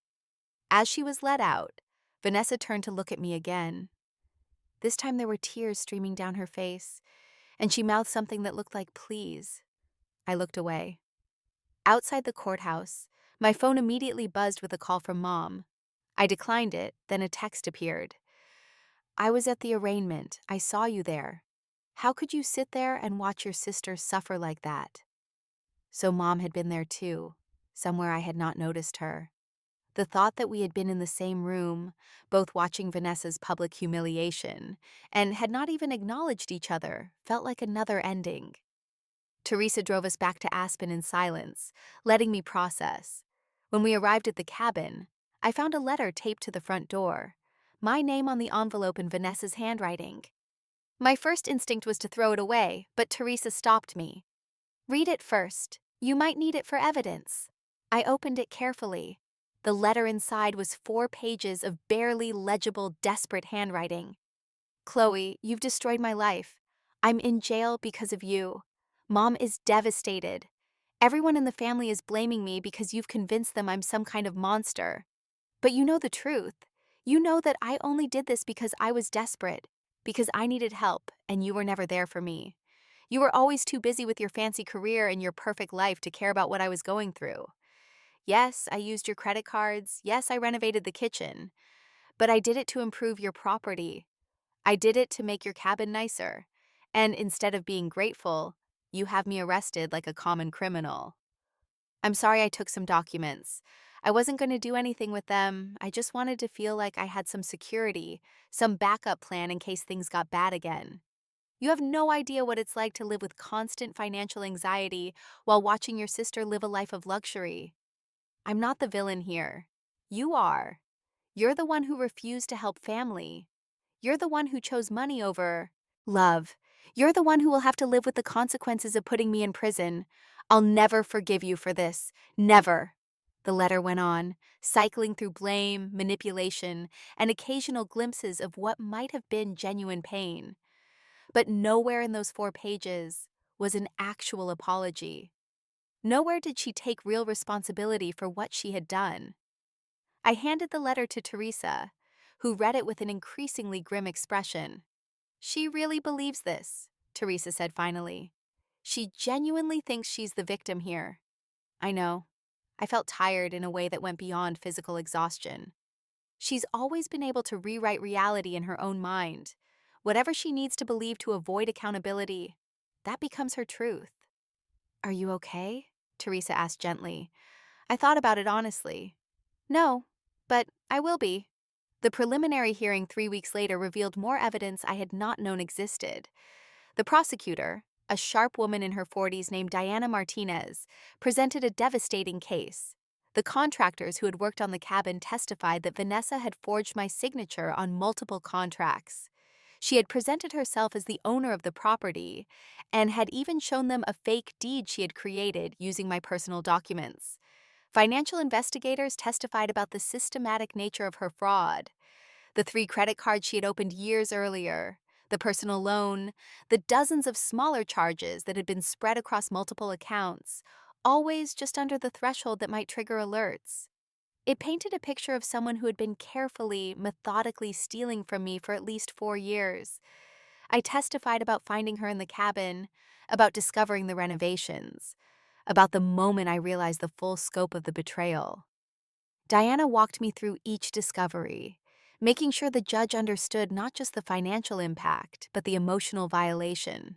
As she was let out, Vanessa turned to look at me again. This time there were tears streaming down her face, and she mouthed something that looked like please. I looked away. Outside the courthouse, my phone immediately buzzed with a call from Mom. I declined it, then a text appeared. I was at the arraignment. I saw you there. How could you sit there and watch your sister suffer like that? So Mom had been there too, somewhere I had not noticed her. The thought that we had been in the same room, both watching Vanessa's public humiliation, and had not even acknowledged each other, felt like another ending. Teresa drove us back to Aspen in silence, letting me process. When we arrived at the cabin, I found a letter taped to the front door, my name on the envelope in Vanessa's handwriting. My first instinct was to throw it away, but Teresa stopped me. Read it first. You might need it for evidence. I opened it carefully. The letter inside was 4 pages of barely legible, desperate handwriting. Chloe, you've destroyed my life. I'm in jail because of you. Mom is devastated. Everyone in the family is blaming me because you've convinced them I'm some kind of monster. But you know the truth. You know that I only did this because I was desperate, because I needed help, and you were never there for me. You were always too busy with your fancy career and your perfect life to care about what I was going through. Yes, I used your credit cards. Yes, I renovated the kitchen. But I did it to improve your property. I did it to make your cabin nicer. And instead of being grateful, you have me arrested like a common criminal. I'm sorry I took some documents. I wasn't going to do anything with them. I just wanted to feel like I had some security, some backup plan in case things got bad again. You have no idea what it's like to live with constant financial anxiety while watching your sister live a life of luxury. I'm not the villain here. You are. You're the one who refused to help family. You're the one who chose money over love. You're the one who will have to live with the consequences of putting me in prison. I'll never forgive you for this. Never. The letter went on, cycling through blame, manipulation, and occasional glimpses of what might have been genuine pain. But nowhere in those 4 pages was an actual apology. Nowhere did she take real responsibility for what she had done. I handed the letter to Teresa, who read it with an increasingly grim expression. She really believes this, Teresa said finally. She genuinely thinks she's the victim here. I know. I felt tired in a way that went beyond physical exhaustion. She's always been able to rewrite reality in her own mind. Whatever she needs to believe to avoid accountability, that becomes her truth. Are you okay? Teresa asked gently. I thought about it honestly. No, but I will be. The preliminary hearing 3 weeks later revealed more evidence I had not known existed. The prosecutor, a sharp woman in her 40s named Diana Martinez, presented a devastating case. The contractors who had worked on the cabin testified that Vanessa had forged my signature on multiple contracts. She had presented herself as the owner of the property and had even shown them a fake deed she had created using my personal documents. Financial investigators testified about the systematic nature of her fraud. The 3 credit cards she had opened years earlier, the personal loan, the dozens of smaller charges that had been spread across multiple accounts, always just under the threshold that might trigger alerts. It painted a picture of someone who had been carefully, methodically stealing from me for at least 4 years. I testified about finding her in the cabin, about discovering the renovations, about the moment I realized the full scope of the betrayal. Diana walked me through each discovery, making sure the judge understood not just the financial impact, but the emotional violation.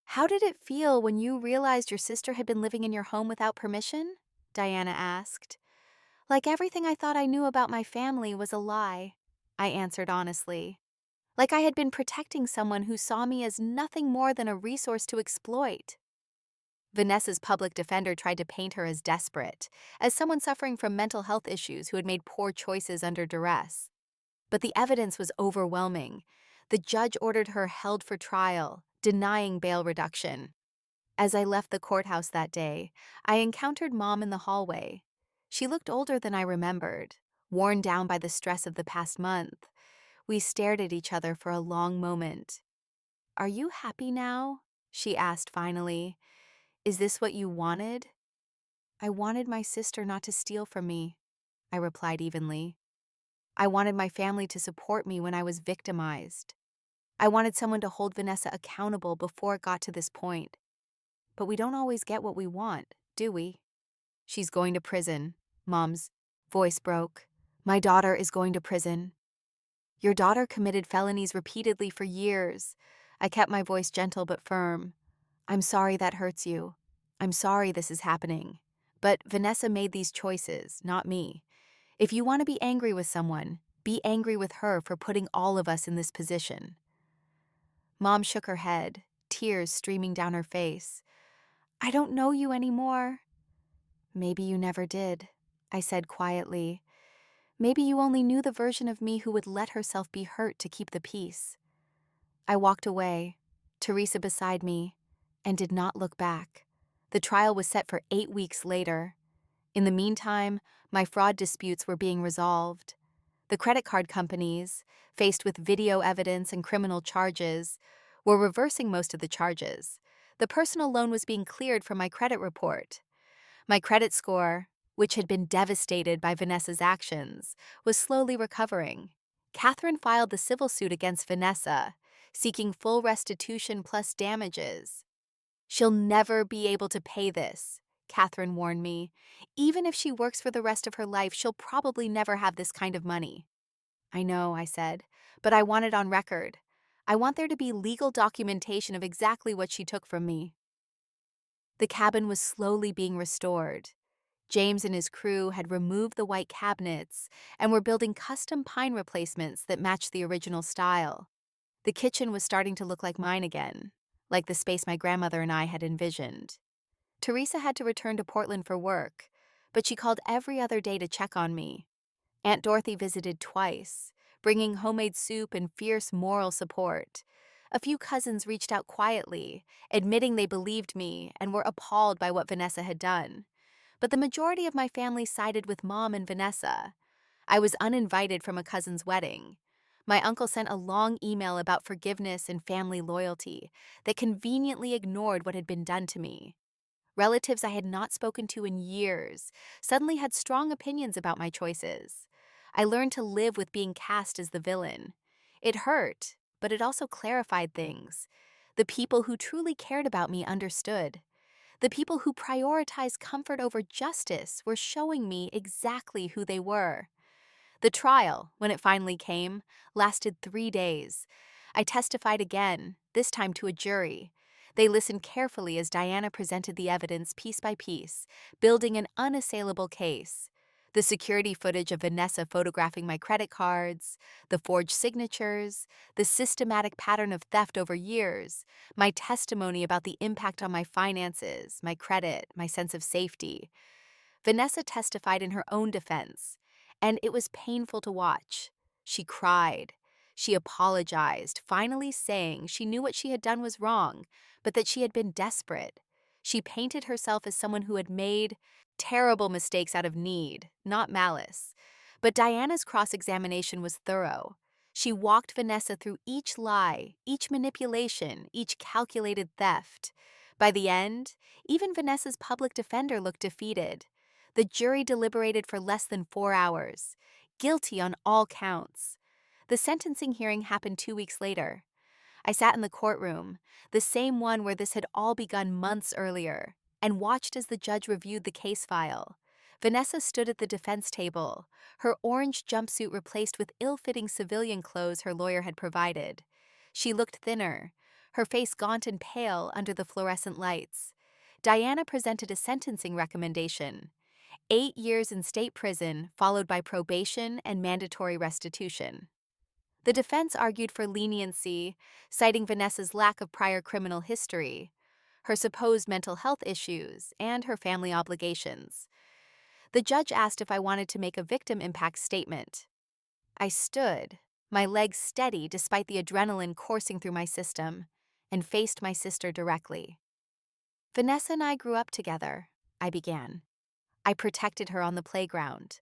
How did it feel when you realized your sister had been living in your home without permission? Diana asked. Like everything I thought I knew about my family was a lie, I answered honestly. Like I had been protecting someone who saw me as nothing more than a resource to exploit. Vanessa's public defender tried to paint her as desperate, as someone suffering from mental health issues who had made poor choices under duress. But the evidence was overwhelming. The judge ordered her held for trial, denying bail reduction. As I left the courthouse that day, I encountered Mom in the hallway. She looked older than I remembered, worn down by the stress of the past month. We stared at each other for a long moment. Are you happy now? She asked finally. Is this what you wanted? I wanted my sister not to steal from me, I replied evenly. I wanted my family to support me when I was victimized. I wanted someone to hold Vanessa accountable before it got to this point. But we don't always get what we want, do we? She's going to prison. Mom's voice broke. My daughter is going to prison. Your daughter committed felonies repeatedly for years. I kept my voice gentle but firm. I'm sorry that hurts you. I'm sorry this is happening. But Vanessa made these choices, not me. If you want to be angry with someone, be angry with her for putting all of us in this position. Mom shook her head, tears streaming down her face. I don't know you anymore. Maybe you never did, I said quietly. Maybe you only knew the version of me who would let herself be hurt to keep the peace. I walked away, Teresa beside me, and did not look back. The trial was set for 8 weeks later. In the meantime, my fraud disputes were being resolved. The credit card companies, faced with video evidence and criminal charges, were reversing most of the charges. The personal loan was being cleared from my credit report. My credit score, which had been devastated by Vanessa's actions, was slowly recovering. Catherine filed the civil suit against Vanessa, seeking full restitution plus damages. She'll never be able to pay this, Catherine warned me. Even if she works for the rest of her life, she'll probably never have this kind of money. I know, I said, but I want it on record. I want there to be legal documentation of exactly what she took from me. The cabin was slowly being restored. James and his crew had removed the white cabinets and were building custom pine replacements that matched the original style. The kitchen was starting to look like mine again, like the space my grandmother and I had envisioned. Teresa had to return to Portland for work, but she called every other day to check on me. Aunt Dorothy visited twice, bringing homemade soup and fierce moral support. A few cousins reached out quietly, admitting they believed me and were appalled by what Vanessa had done. But the majority of my family sided with Mom and Vanessa. I was uninvited from a cousin's wedding. My uncle sent a long email about forgiveness and family loyalty that conveniently ignored what had been done to me. Relatives I had not spoken to in years suddenly had strong opinions about my choices. I learned to live with being cast as the villain. It hurt, but it also clarified things. The people who truly cared about me understood. The people who prioritized comfort over justice were showing me exactly who they were. The trial, when it finally came, lasted 3 days. I testified again, this time to a jury. They listened carefully as Diana presented the evidence piece by piece, building an unassailable case. The security footage of Vanessa photographing my credit cards, the forged signatures, the systematic pattern of theft over years, my testimony about the impact on my finances, my credit, my sense of safety. Vanessa testified in her own defense, and it was painful to watch. She cried. She apologized, finally saying she knew what she had done was wrong, but that she had been desperate. She painted herself as someone who had made terrible mistakes out of need, not malice. But Diana's cross-examination was thorough. She walked Vanessa through each lie, each manipulation, each calculated theft. By the end, even Vanessa's public defender looked defeated. The jury deliberated for less than 4 hours, guilty on all counts. The sentencing hearing happened 2 weeks later. I sat in the courtroom, the same one where this had all begun months earlier, and watched as the judge reviewed the case file. Vanessa stood at the defense table, her orange jumpsuit replaced with ill-fitting civilian clothes her lawyer had provided. She looked thinner, her face gaunt and pale under the fluorescent lights. Diana presented a sentencing recommendation: 8 years in state prison, followed by probation and mandatory restitution. The defense argued for leniency, citing Vanessa's lack of prior criminal history, her supposed mental health issues, and her family obligations. The judge asked if I wanted to make a victim impact statement. I stood, my legs steady despite the adrenaline coursing through my system, and faced my sister directly. Vanessa and I grew up together, I began. I protected her on the playground.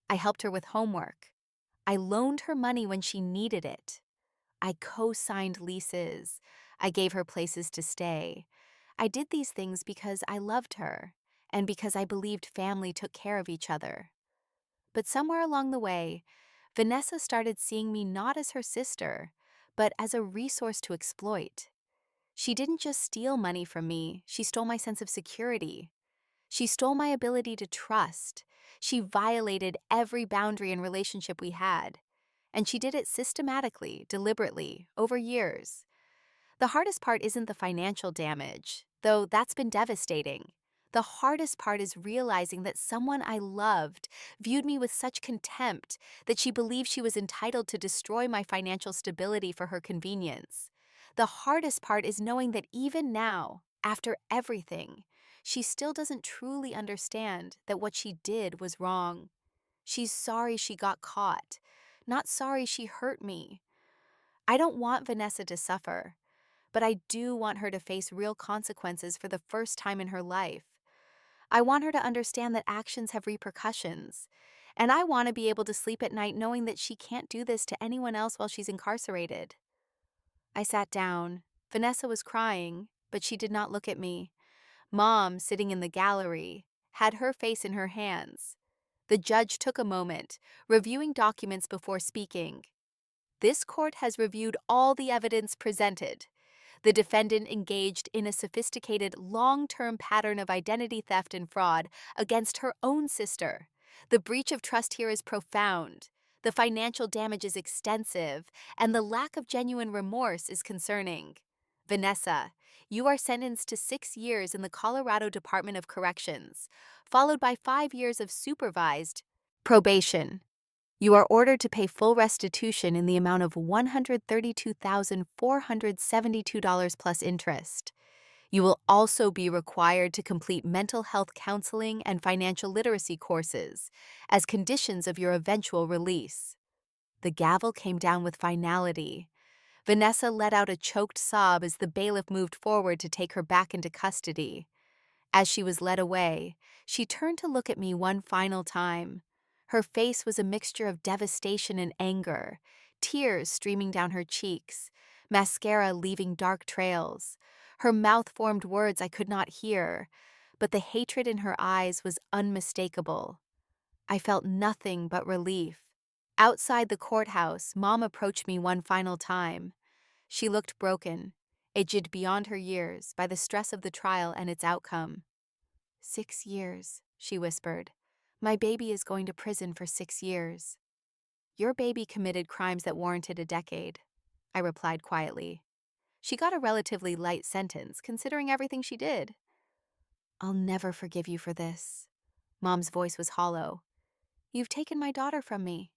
I helped her with homework. I loaned her money when she needed it. I co-signed leases. I gave her places to stay. I did these things because I loved her and because I believed family took care of each other. But somewhere along the way, Vanessa started seeing me not as her sister, but as a resource to exploit. She didn't just steal money from me, she stole my sense of security. She stole my ability to trust. She violated every boundary and relationship we had. And she did it systematically, deliberately, over years. The hardest part isn't the financial damage, though that's been devastating. The hardest part is realizing that someone I loved viewed me with such contempt that she believed she was entitled to destroy my financial stability for her convenience. The hardest part is knowing that even now, after everything, she still doesn't truly understand that what she did was wrong. She's sorry she got caught, not sorry she hurt me. I don't want Vanessa to suffer, but I do want her to face real consequences for the first time in her life. I want her to understand that actions have repercussions, and I want to be able to sleep at night knowing that she can't do this to anyone else while she's incarcerated. I sat down. Vanessa was crying, but she did not look at me. Mom, sitting in the gallery, had her face in her hands. The judge took a moment, reviewing documents before speaking. This court has reviewed all the evidence presented. The defendant engaged in a sophisticated, long-term pattern of identity theft and fraud against her own sister. The breach of trust here is profound. The financial damage is extensive, and the lack of genuine remorse is concerning. Vanessa, you are sentenced to 6 years in the Colorado Department of Corrections, followed by 5 years of supervised probation. You are ordered to pay full restitution in the amount of $132,472 plus interest. You will also be required to complete mental health counseling and financial literacy courses as conditions of your eventual release. The gavel came down with finality. Vanessa let out a choked sob as the bailiff moved forward to take her back into custody. As she was led away, she turned to look at me one final time. Her face was a mixture of devastation and anger, tears streaming down her cheeks, mascara leaving dark trails. Her mouth formed words I could not hear, but the hatred in her eyes was unmistakable. I felt nothing but relief. Outside the courthouse, Mom approached me one final time. She looked broken, aged beyond her years by the stress of the trial and its outcome. 6 years, she whispered. My baby is going to prison for 6 years. Your baby committed crimes that warranted a decade, I replied quietly. She got a relatively light sentence, considering everything she did. I'll never forgive you for this. Mom's voice was hollow. You've taken my daughter from me.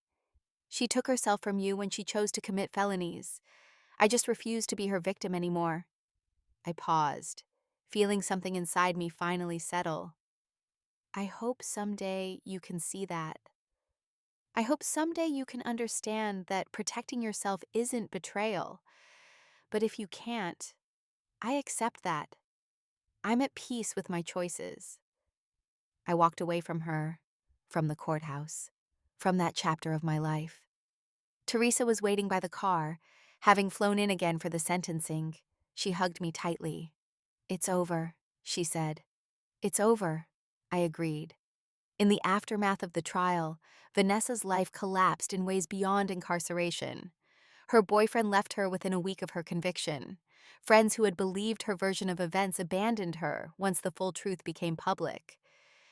She took herself from you when she chose to commit felonies. I just refused to be her victim anymore. I paused, feeling something inside me finally settle. I hope someday you can see that. I hope someday you can understand that protecting yourself isn't betrayal. But if you can't, I accept that. I'm at peace with my choices. I walked away from her, from the courthouse, from that chapter of my life. Teresa was waiting by the car, having flown in again for the sentencing. She hugged me tightly. It's over, she said. It's over, I agreed. In the aftermath of the trial, Vanessa's life collapsed in ways beyond incarceration. Her boyfriend left her within a week of her conviction. Friends who had believed her version of events abandoned her once the full truth became public.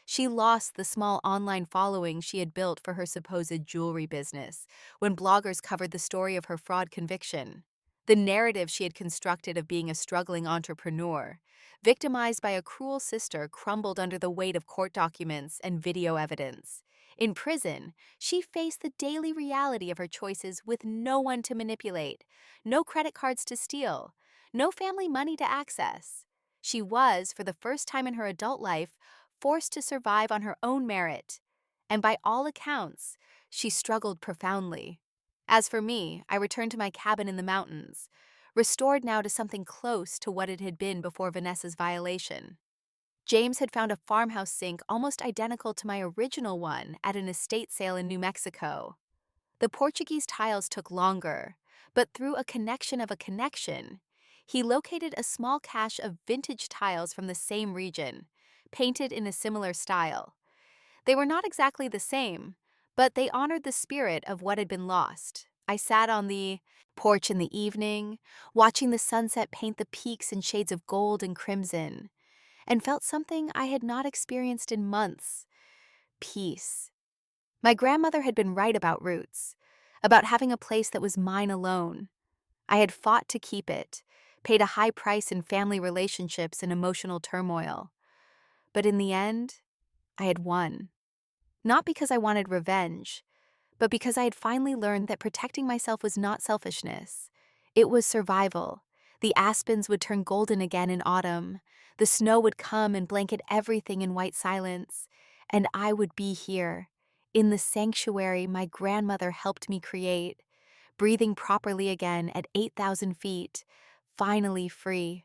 She lost the small online following she had built for her supposed jewelry business when bloggers covered the story of her fraud conviction. The narrative she had constructed of being a struggling entrepreneur, victimized by a cruel sister, crumbled under the weight of court documents and video evidence. In prison, she faced the daily reality of her choices with no one to manipulate, no credit cards to steal, no family money to access. She was, for the first time in her adult life, forced to survive on her own merit. And by all accounts, she struggled profoundly. As for me, I returned to my cabin in the mountains, restored now to something close to what it had been before Vanessa's violation. James had found a farmhouse sink almost identical to my original one at an estate sale in New Mexico. The Portuguese tiles took longer, but through a connection of a connection, he located a small cache of vintage tiles from the same region, painted in a similar style. They were not exactly the same, but they honored the spirit of what had been lost. I sat on the porch in the evening, watching the sunset paint the peaks in shades of gold and crimson, and felt something I had not experienced in months: peace. My grandmother had been right about roots, about having a place that was mine alone. I had fought to keep it, paid a high price in family relationships and emotional turmoil. But in the end, I had won. Not because I wanted revenge, but because I had finally learned that protecting myself was not selfishness. It was survival. The aspens would turn golden again in autumn. The snow would come and blanket everything in white silence. And I would be here, in the sanctuary my grandmother helped me create, breathing properly again at 8,000 feet, finally free.